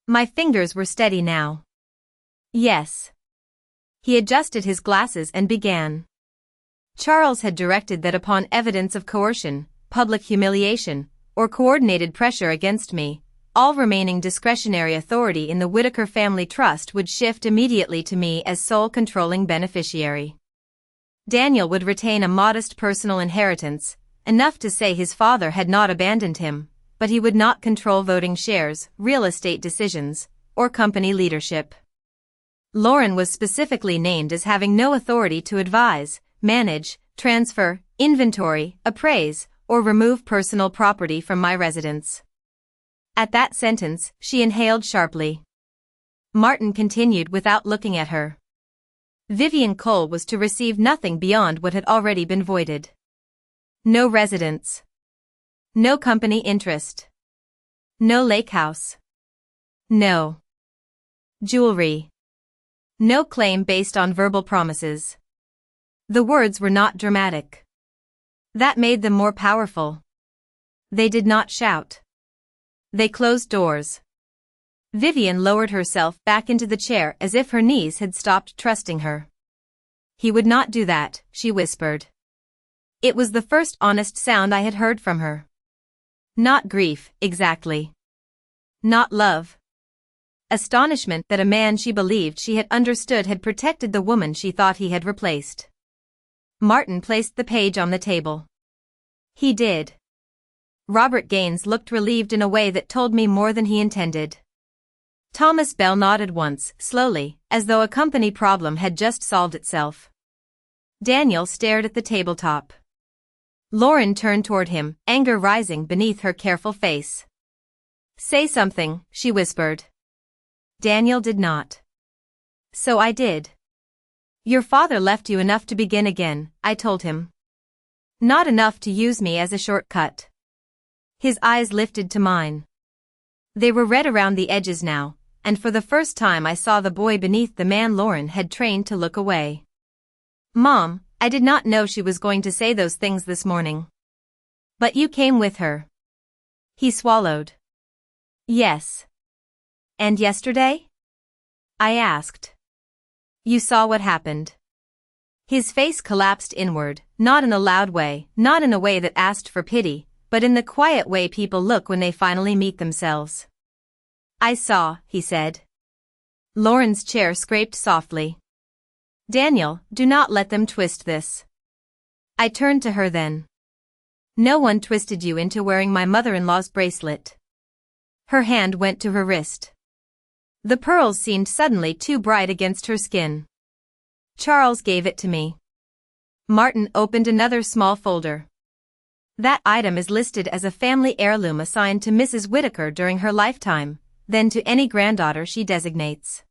My fingers were steady now. Yes. He adjusted his glasses and began. Charles had directed that upon evidence of coercion, public humiliation, or coordinated pressure against me, all remaining discretionary authority in the Whittaker Family Trust would shift immediately to me as sole controlling beneficiary. Daniel would retain a modest personal inheritance, enough to say his father had not abandoned him, but he would not control voting shares, real estate decisions, or company leadership. Lauren was specifically named as having no authority to advise, manage, transfer, inventory, appraise, or remove personal property from my residence. At that sentence, she inhaled sharply. Martin continued without looking at her. Vivian Cole was to receive nothing beyond what had already been voided. No residence. No company interest. No lake house. No jewelry. No claim based on verbal promises. The words were not dramatic. That made them more powerful. They did not shout. They closed doors. Vivian lowered herself back into the chair as if her knees had stopped trusting her. He would not do that, she whispered. It was the first honest sound I had heard from her. Not grief, exactly. Not love. Astonishment that a man she believed she had understood had protected the woman she thought he had replaced. Martin placed the page on the table. He did. Robert Gaines looked relieved in a way that told me more than he intended. Thomas Bell nodded once, slowly, as though a company problem had just solved itself. Daniel stared at the tabletop. Lauren turned toward him, anger rising beneath her careful face. Say something, she whispered. Daniel did not. So I did. Your father left you enough to begin again, I told him. Not enough to use me as a shortcut. His eyes lifted to mine. They were red around the edges now, and for the first time I saw the boy beneath the man Lauren had trained to look away. Mom, I did not know she was going to say those things this morning. But you came with her. He swallowed. Yes. And yesterday? I asked. You saw what happened. His face collapsed inward, not in a loud way, not in a way that asked for pity, but in the quiet way people look when they finally meet themselves. I saw, he said. Lauren's chair scraped softly. Daniel, do not let them twist this. I turned to her then. No one twisted you into wearing my mother-in-law's bracelet. Her hand went to her wrist. The pearls seemed suddenly too bright against her skin. Charles gave it to me. Martin opened another small folder. That item is listed as a family heirloom assigned to Mrs. Whittaker during her lifetime, then to any granddaughter she designates.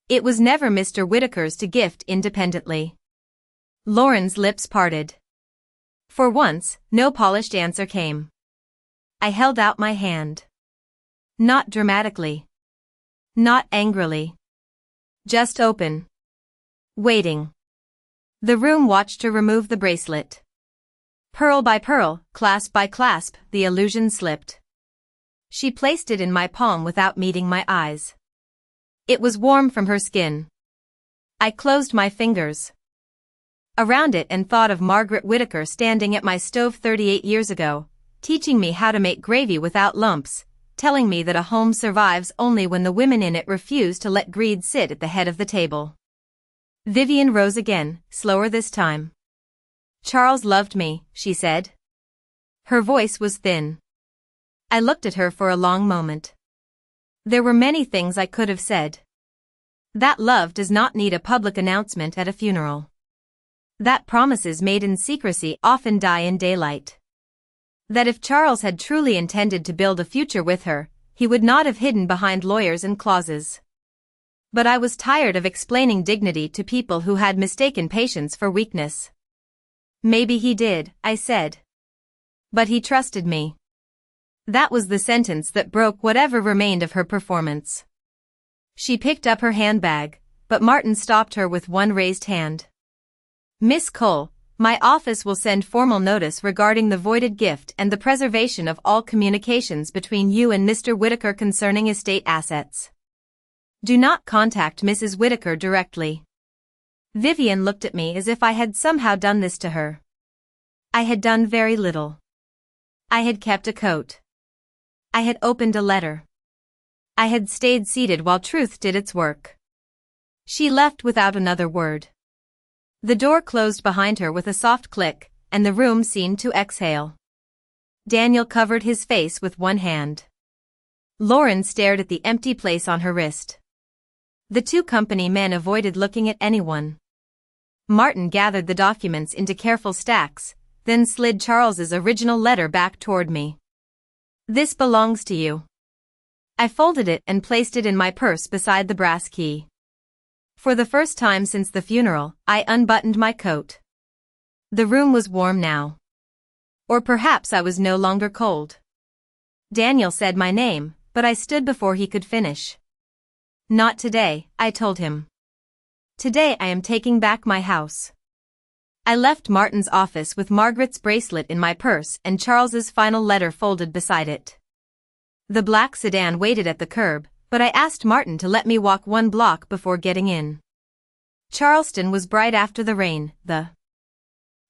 It was never Mr. Whittaker's to gift independently. Lauren's lips parted. For once, no polished answer came. I held out my hand. Not dramatically. Not angrily. Just open. Waiting. The room watched her remove the bracelet. Pearl by pearl, clasp by clasp, the illusion slipped. She placed it in my palm without meeting my eyes. It was warm from her skin. I closed my fingers around it and thought of Margaret Whittaker standing at my stove 38 years ago, teaching me how to make gravy without lumps, telling me that a home survives only when the women in it refuse to let greed sit at the head of the table. Vivian rose again, slower this time. Charles loved me, she said. Her voice was thin. I looked at her for a long moment. There were many things I could have said. That love does not need a public announcement at a funeral. That promises made in secrecy often die in daylight. That if Charles had truly intended to build a future with her, he would not have hidden behind lawyers and clauses. But I was tired of explaining dignity to people who had mistaken patience for weakness. Maybe he did, I said. But he trusted me. That was the sentence that broke whatever remained of her performance. She picked up her handbag, but Martin stopped her with one raised hand. Miss Cole, My office will send formal notice regarding the voided gift and the preservation of all communications between you and Mr. Whitaker concerning estate assets. Do not contact Mrs. Whitaker directly. Vivian looked at me as if I had somehow done this to her. I had done very little. I had kept a coat. I had opened a letter. I had stayed seated while truth did its work. She left without another word. The door closed behind her with a soft click, and the room seemed to exhale. Daniel covered his face with one hand. Lauren stared at the empty place on her wrist. The two company men avoided looking at anyone. Martin gathered the documents into careful stacks, then slid Charles's original letter back toward me. This belongs to you. I folded it and placed it in my purse beside the brass key. For the first time since the funeral, I unbuttoned my coat. The room was warm now. Or perhaps I was no longer cold. Daniel said my name, but I stood before he could finish. Not today, I told him. Today I am taking back my house. I left Martin's office with Margaret's bracelet in my purse and Charles's final letter folded beside it. The black sedan waited at the curb, but I asked Martin to let me walk 1 block before getting in. Charleston was bright after the rain, the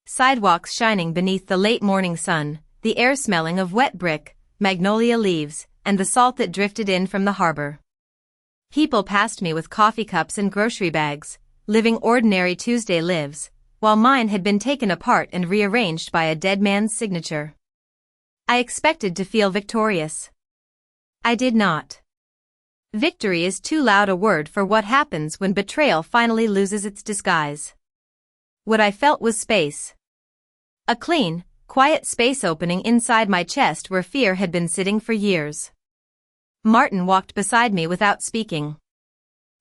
sidewalks shining beneath the late morning sun, the air smelling of wet brick, magnolia leaves, and the salt that drifted in from the harbor. People passed me with coffee cups and grocery bags, living ordinary Tuesday lives, while mine had been taken apart and rearranged by a dead man's signature. I expected to feel victorious. I did not. Victory is too loud a word for what happens when betrayal finally loses its disguise. What I felt was space. A clean, quiet space opening inside my chest where fear had been sitting for years. Martin walked beside me without speaking.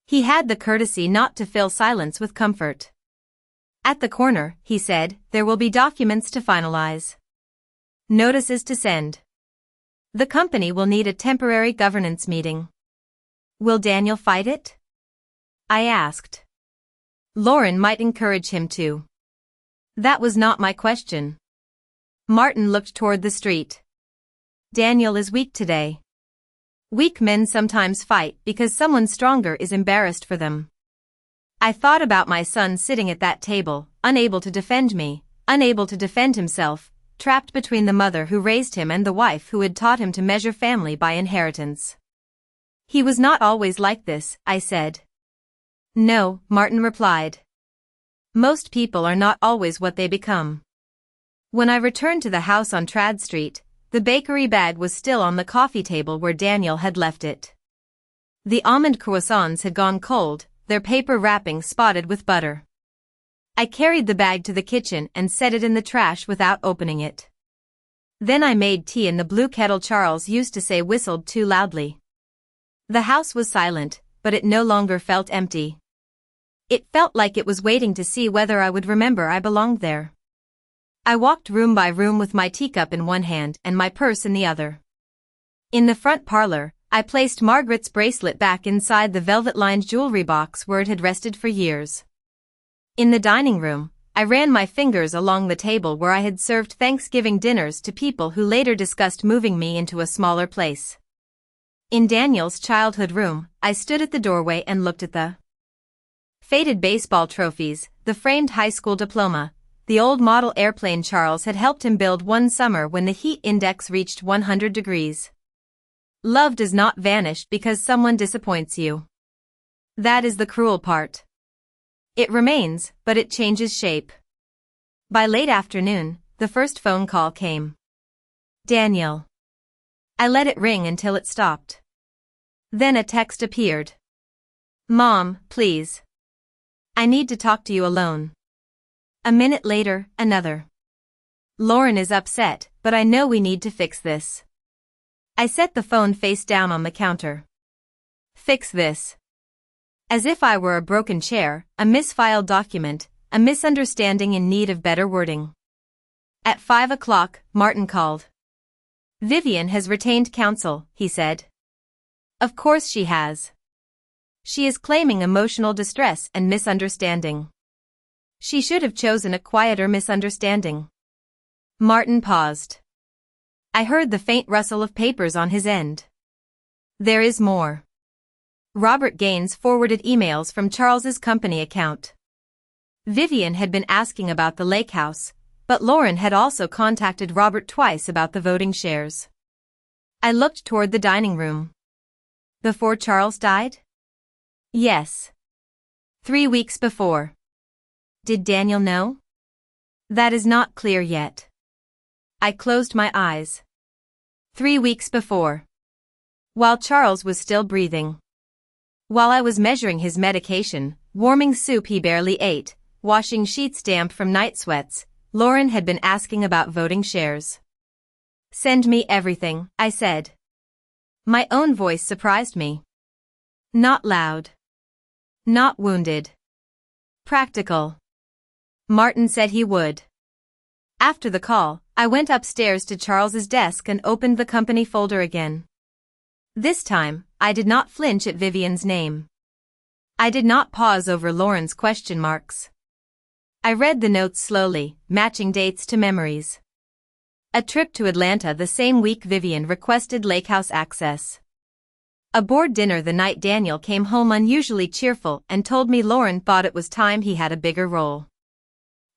He had the courtesy not to fill silence with comfort. At the corner, he said, there will be documents to finalize. Notices to send. The company will need a temporary governance meeting. Will Daniel fight it? I asked. Lauren might encourage him to. That was not my question. Martin looked toward the street. Daniel is weak today. Weak men sometimes fight because someone stronger is embarrassed for them. I thought about my son sitting at that table, unable to defend me, unable to defend himself, trapped between the mother who raised him and the wife who had taught him to measure family by inheritance. He was not always like this, I said. No, Martin replied. Most people are not always what they become. When I returned to the house on Trad Street, the bakery bag was still on the coffee table where Daniel had left it. The almond croissants had gone cold, their paper wrapping spotted with butter. I carried the bag to the kitchen and set it in the trash without opening it. Then I made tea in the blue kettle Charles used to say whistled too loudly. The house was silent, but it no longer felt empty. It felt like it was waiting to see whether I would remember I belonged there. I walked room by room with my teacup in one hand and my purse in the other. In the front parlor, I placed Margaret's bracelet back inside the velvet-lined jewelry box where it had rested for years. In the dining room, I ran my fingers along the table where I had served Thanksgiving dinners to people who later discussed moving me into a smaller place. In Daniel's childhood room, I stood at the doorway and looked at the faded baseball trophies, the framed high school diploma, the old model airplane Charles had helped him build one summer when the heat index reached 100 degrees. Love does not vanish because someone disappoints you. That is the cruel part. It remains, but it changes shape. By late afternoon, the first phone call came. Daniel. I let it ring until it stopped. Then a text appeared. Mom, please. I need to talk to you alone. A minute later, another. Lauren is upset, but I know we need to fix this. I set the phone face down on the counter. Fix this. As if I were a broken chair, a misfiled document, a misunderstanding in need of better wording. At 5 o'clock, Martin called. Vivian has retained counsel, he said. Of course she has. She is claiming emotional distress and misunderstanding. She should have chosen a quieter misunderstanding. Martin paused. I heard the faint rustle of papers on his end. There is more. Robert Gaines forwarded emails from Charles's company account. Vivian had been asking about the lake house, but Lauren had also contacted Robert twice about the voting shares. I looked toward the dining room. Before Charles died? Yes. 3 weeks before. Did Daniel know? That is not clear yet. I closed my eyes. 3 weeks before. While Charles was still breathing. While I was measuring his medication, warming soup he barely ate, washing sheets damp from night sweats, Lauren had been asking about voting shares. Send me everything, I said. My own voice surprised me. Not loud. Not wounded. Practical. Martin said he would. After the call, I went upstairs to Charles's desk and opened the company folder again. This time, I did not flinch at Vivian's name. I did not pause over Lauren's question marks. I read the notes slowly, matching dates to memories. A trip to Atlanta the same week Vivian requested lakehouse access. A board dinner the night Daniel came home unusually cheerful and told me Lauren thought it was time he had a bigger role.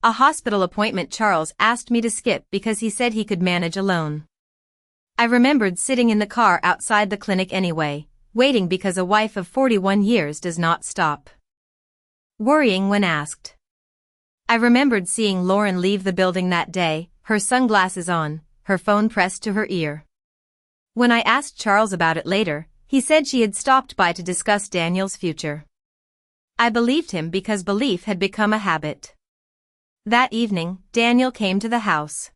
A hospital appointment Charles asked me to skip because he said he could manage alone. I remembered sitting in the car outside the clinic anyway, waiting because a wife of 41 years does not stop worrying when asked. I remembered seeing Lauren leave the building that day, her sunglasses on, her phone pressed to her ear. When I asked Charles about it later, he said she had stopped by to discuss Daniel's future. I believed him because belief had become a habit. That evening, Daniel came to the house.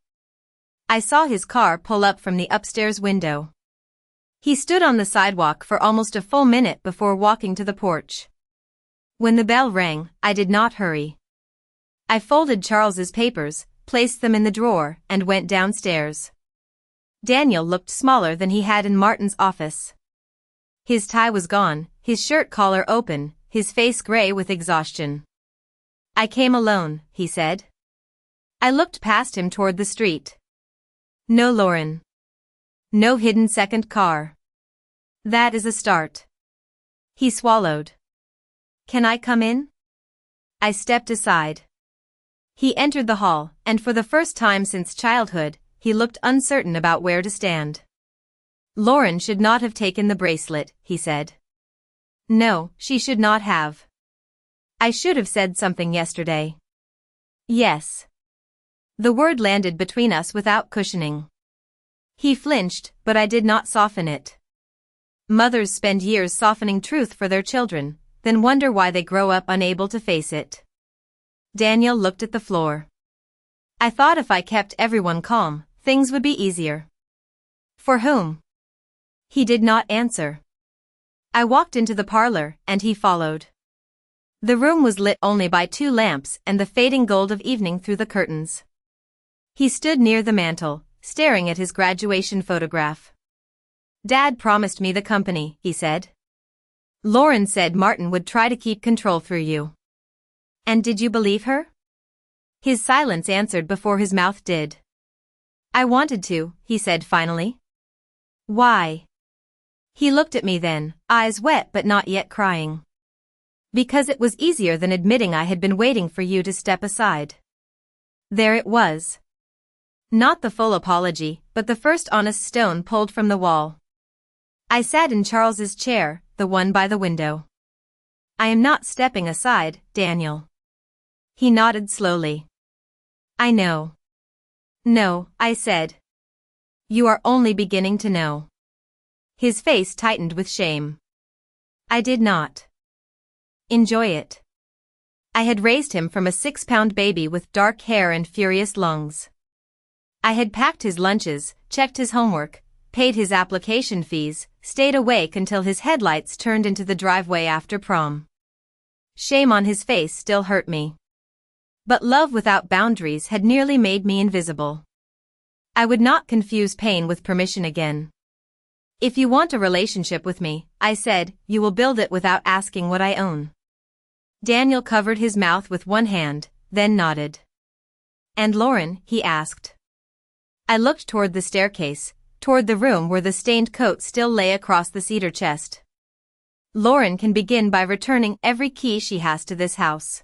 I saw his car pull up from the upstairs window. He stood on the sidewalk for almost a full minute before walking to the porch. When the bell rang, I did not hurry. I folded Charles's papers, placed them in the drawer, and went downstairs. Daniel looked smaller than he had in Martin's office. His tie was gone, his shirt collar open, his face gray with exhaustion. I came alone, he said. I looked past him toward the street. No Lauren. No hidden second car. That is a start. He swallowed. Can I come in? I stepped aside. He entered the hall, and for the first time since childhood, he looked uncertain about where to stand. Lauren should not have taken the bracelet, he said. No, she should not have. I should have said something yesterday. Yes. The word landed between us without cushioning. He flinched, but I did not soften it. Mothers spend years softening truth for their children, then wonder why they grow up unable to face it. Daniel looked at the floor. I thought if I kept everyone calm, things would be easier. For whom? He did not answer. I walked into the parlor, and he followed. The room was lit only by 2 lamps and the fading gold of evening through the curtains. He stood near the mantel, staring at his graduation photograph. Dad promised me the company, he said. Lauren said Martin would try to keep control through you. And did you believe her? His silence answered before his mouth did. I wanted to, he said finally. Why? He looked at me then, eyes wet but not yet crying. Because it was easier than admitting I had been waiting for you to step aside. There it was. Not the full apology, but the first honest stone pulled from the wall. I sat in Charles's chair, the one by the window. I am not stepping aside, Daniel. He nodded slowly. I know. No, I said. You are only beginning to know. His face tightened with shame. I did not enjoy it. I had raised him from a 6-pound baby with dark hair and furious lungs. I had packed his lunches, checked his homework, paid his application fees, stayed awake until his headlights turned into the driveway after prom. Shame on his face still hurt me. But love without boundaries had nearly made me invisible. I would not confuse pain with permission again. If you want a relationship with me, I said, you will build it without asking what I own. Daniel covered his mouth with one hand, then nodded. "And Lauren?" he asked. I looked toward the staircase, toward the room where the stained coat still lay across the cedar chest. "Lauren can begin by returning every key she has to this house."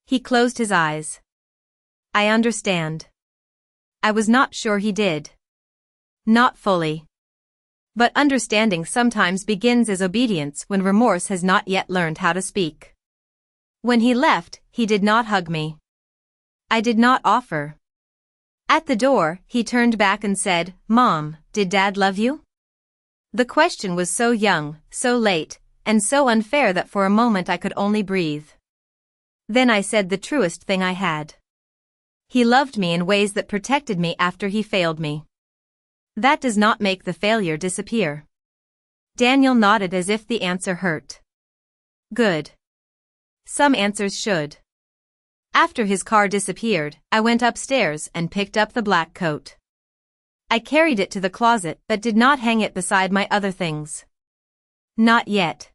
He closed his eyes. "I understand." I was not sure he did. Not fully. But understanding sometimes begins as obedience when remorse has not yet learned how to speak. When he left, he did not hug me. I did not offer. At the door, he turned back and said, "Mom, did Dad love you?" The question was so young, so late, and so unfair that for a moment I could only breathe. Then I said the truest thing I had. He loved me in ways that protected me after he failed me. That does not make the failure disappear. Daniel nodded as if the answer hurt. Good. Some answers should. After his car disappeared, I went upstairs and picked up the black coat. I carried it to the closet but did not hang it beside my other things. Not yet.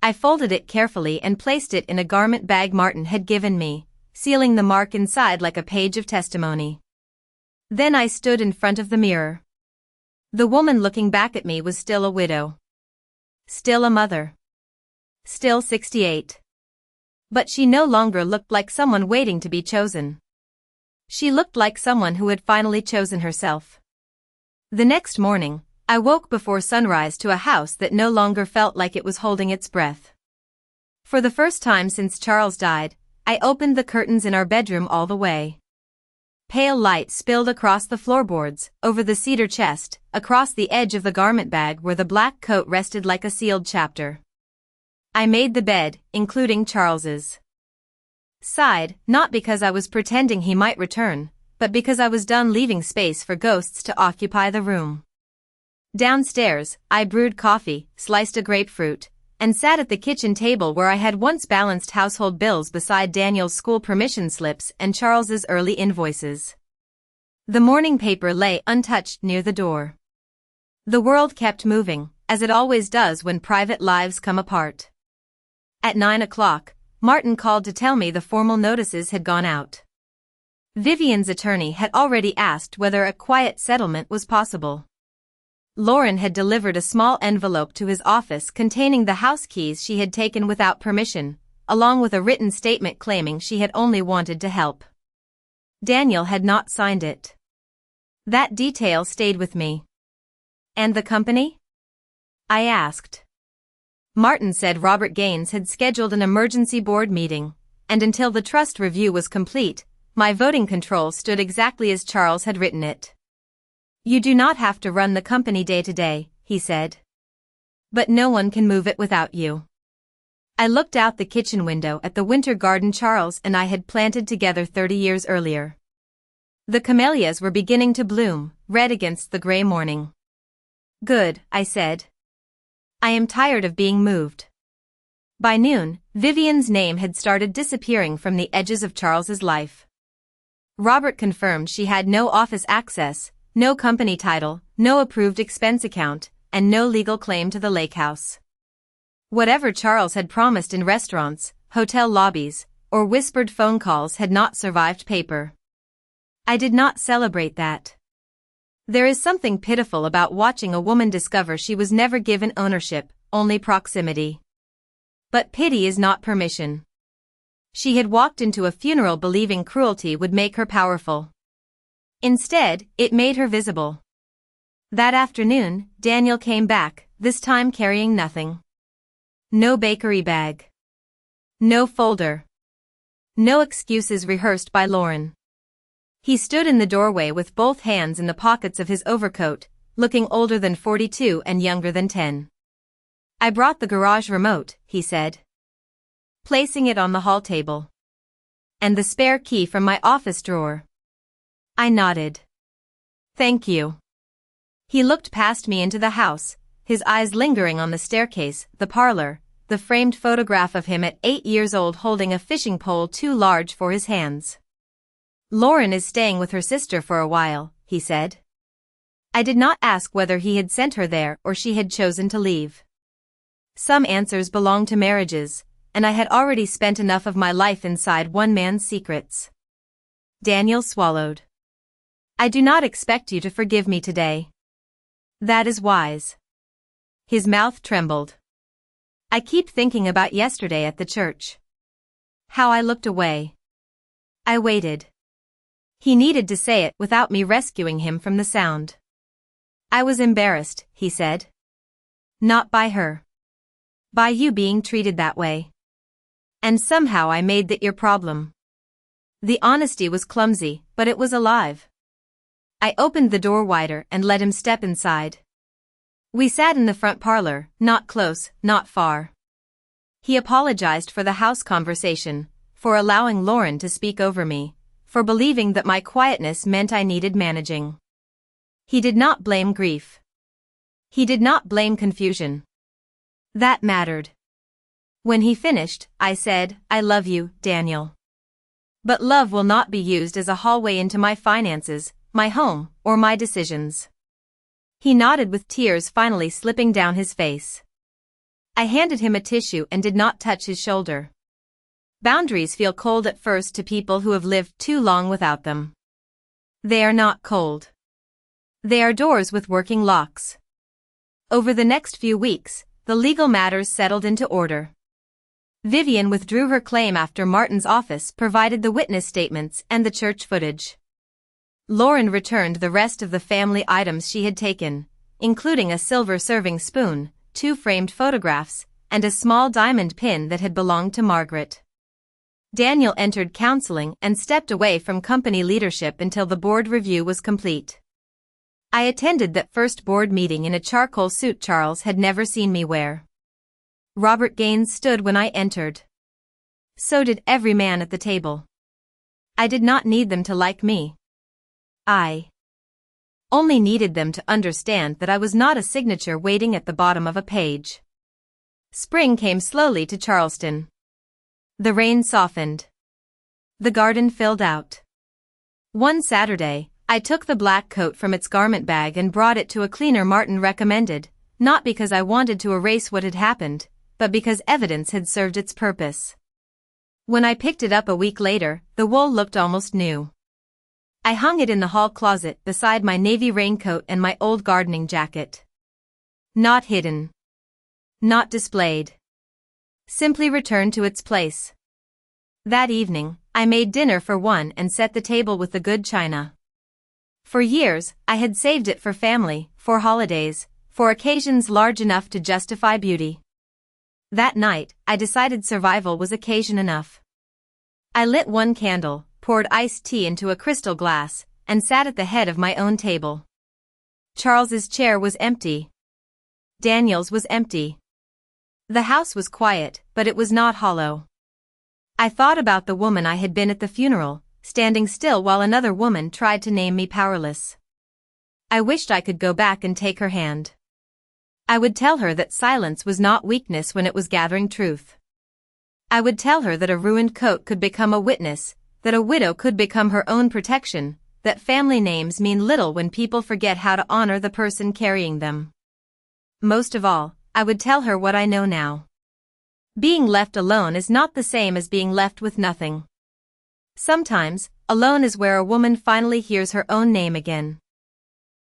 I folded it carefully and placed it in a garment bag Martin had given me, sealing the mark inside like a page of testimony. Then I stood in front of the mirror. The woman looking back at me was still a widow. Still a mother. Still 68. But she no longer looked like someone waiting to be chosen. She looked like someone who had finally chosen herself. The next morning, I woke before sunrise to a house that no longer felt like it was holding its breath. For the first time since Charles died, I opened the curtains in our bedroom all the way. Pale light spilled across the floorboards, over the cedar chest, across the edge of the garment bag where the black coat rested like a sealed chapter. I made the bed, including Charles's. Sighed, not because I was pretending he might return, but because I was done leaving space for ghosts to occupy the room. Downstairs, I brewed coffee, sliced a grapefruit, and sat at the kitchen table where I had once balanced household bills beside Daniel's school permission slips and Charles's early invoices. The morning paper lay untouched near the door. The world kept moving, as it always does when private lives come apart. At 9 o'clock, Martin called to tell me the formal notices had gone out. Vivian's attorney had already asked whether a quiet settlement was possible. Lauren had delivered a small envelope to his office containing the house keys she had taken without permission, along with a written statement claiming she had only wanted to help. Daniel had not signed it. That detail stayed with me. "And the company?" I asked. Martin said Robert Gaines had scheduled an emergency board meeting, and until the trust review was complete, my voting control stood exactly as Charles had written it. "You do not have to run the company day to day," he said. "But no one can move it without you." I looked out the kitchen window at the winter garden Charles and I had planted together 30 years earlier. The camellias were beginning to bloom, red against the gray morning. "Good," I said. "I am tired of being moved." By noon, Vivian's name had started disappearing from the edges of Charles's life. Robert confirmed she had no office access, no company title, no approved expense account, and no legal claim to the lake house. Whatever Charles had promised in restaurants, hotel lobbies, or whispered phone calls had not survived paper. I did not celebrate that. There is something pitiful about watching a woman discover she was never given ownership, only proximity. But pity is not permission. She had walked into a funeral believing cruelty would make her powerful. Instead, it made her visible. That afternoon, Daniel came back, this time carrying nothing. No bakery bag. No folder. No excuses rehearsed by Lauren. He stood in the doorway with both hands in the pockets of his overcoat, looking older than 42 and younger than 10. "I brought the garage remote," he said, placing it on the hall table. "And the spare key from my office drawer." I nodded. "Thank you." He looked past me into the house, his eyes lingering on the staircase, the parlor, the framed photograph of him at 8 years old holding a fishing pole too large for his hands. "Lauren is staying with her sister for a while," he said. I did not ask whether he had sent her there or she had chosen to leave. Some answers belong to marriages, and I had already spent enough of my life inside one man's secrets. Daniel swallowed. I do not expect you to forgive me today. That is wise. His mouth trembled. I keep thinking about yesterday at the church. How I looked away. I waited. He needed to say it without me rescuing him from the sound. I was embarrassed, he said. Not by her. By you being treated that way. And somehow I made that your problem. The honesty was clumsy, but it was alive. I opened the door wider and let him step inside. We sat in the front parlor, not close, not far. He apologized for the house conversation, for allowing Lauren to speak over me, for believing that my quietness meant I needed managing. He did not blame grief. He did not blame confusion. That mattered. When he finished, I said, I love you, Daniel. But love will not be used as a hallway into my finances, my home, or my decisions. He nodded with tears finally slipping down his face. I handed him a tissue and did not touch his shoulder. Boundaries feel cold at first to people who have lived too long without them. They are not cold. They are doors with working locks. Over the next few weeks, the legal matters settled into order. Vivian withdrew her claim after Martin's office provided the witness statements and the church footage. Lauren returned the rest of the family items she had taken, including a silver serving spoon, 2 framed photographs, and a small diamond pin that had belonged to Margaret. Daniel entered counseling and stepped away from company leadership until the board review was complete. I attended that first board meeting in a charcoal suit Charles had never seen me wear. Robert Gaines stood when I entered. So did every man at the table. I did not need them to like me. I only needed them to understand that I was not a signature waiting at the bottom of a page. Spring came slowly to Charleston. The rain softened. The garden filled out. One Saturday, I took the black coat from its garment bag and brought it to a cleaner Martin recommended, not because I wanted to erase what had happened, but because evidence had served its purpose. When I picked it up a week later, the wool looked almost new. I hung it in the hall closet beside my navy raincoat and my old gardening jacket. Not hidden. Not displayed. Simply returned to its place. That evening, I made dinner for one and set the table with the good china. For years, I had saved it for family, for holidays, for occasions large enough to justify beauty. That night, I decided survival was occasion enough. I lit one candle, poured iced tea into a crystal glass, and sat at the head of my own table. Charles's chair was empty. Daniel's was empty. The house was quiet, but it was not hollow. I thought about the woman I had been at the funeral, standing still while another woman tried to name me powerless. I wished I could go back and take her hand. I would tell her that silence was not weakness when it was gathering truth. I would tell her that a ruined coat could become a witness, that a widow could become her own protection, that family names mean little when people forget how to honor the person carrying them. Most of all, I would tell her what I know now. Being left alone is not the same as being left with nothing. Sometimes, alone is where a woman finally hears her own name again.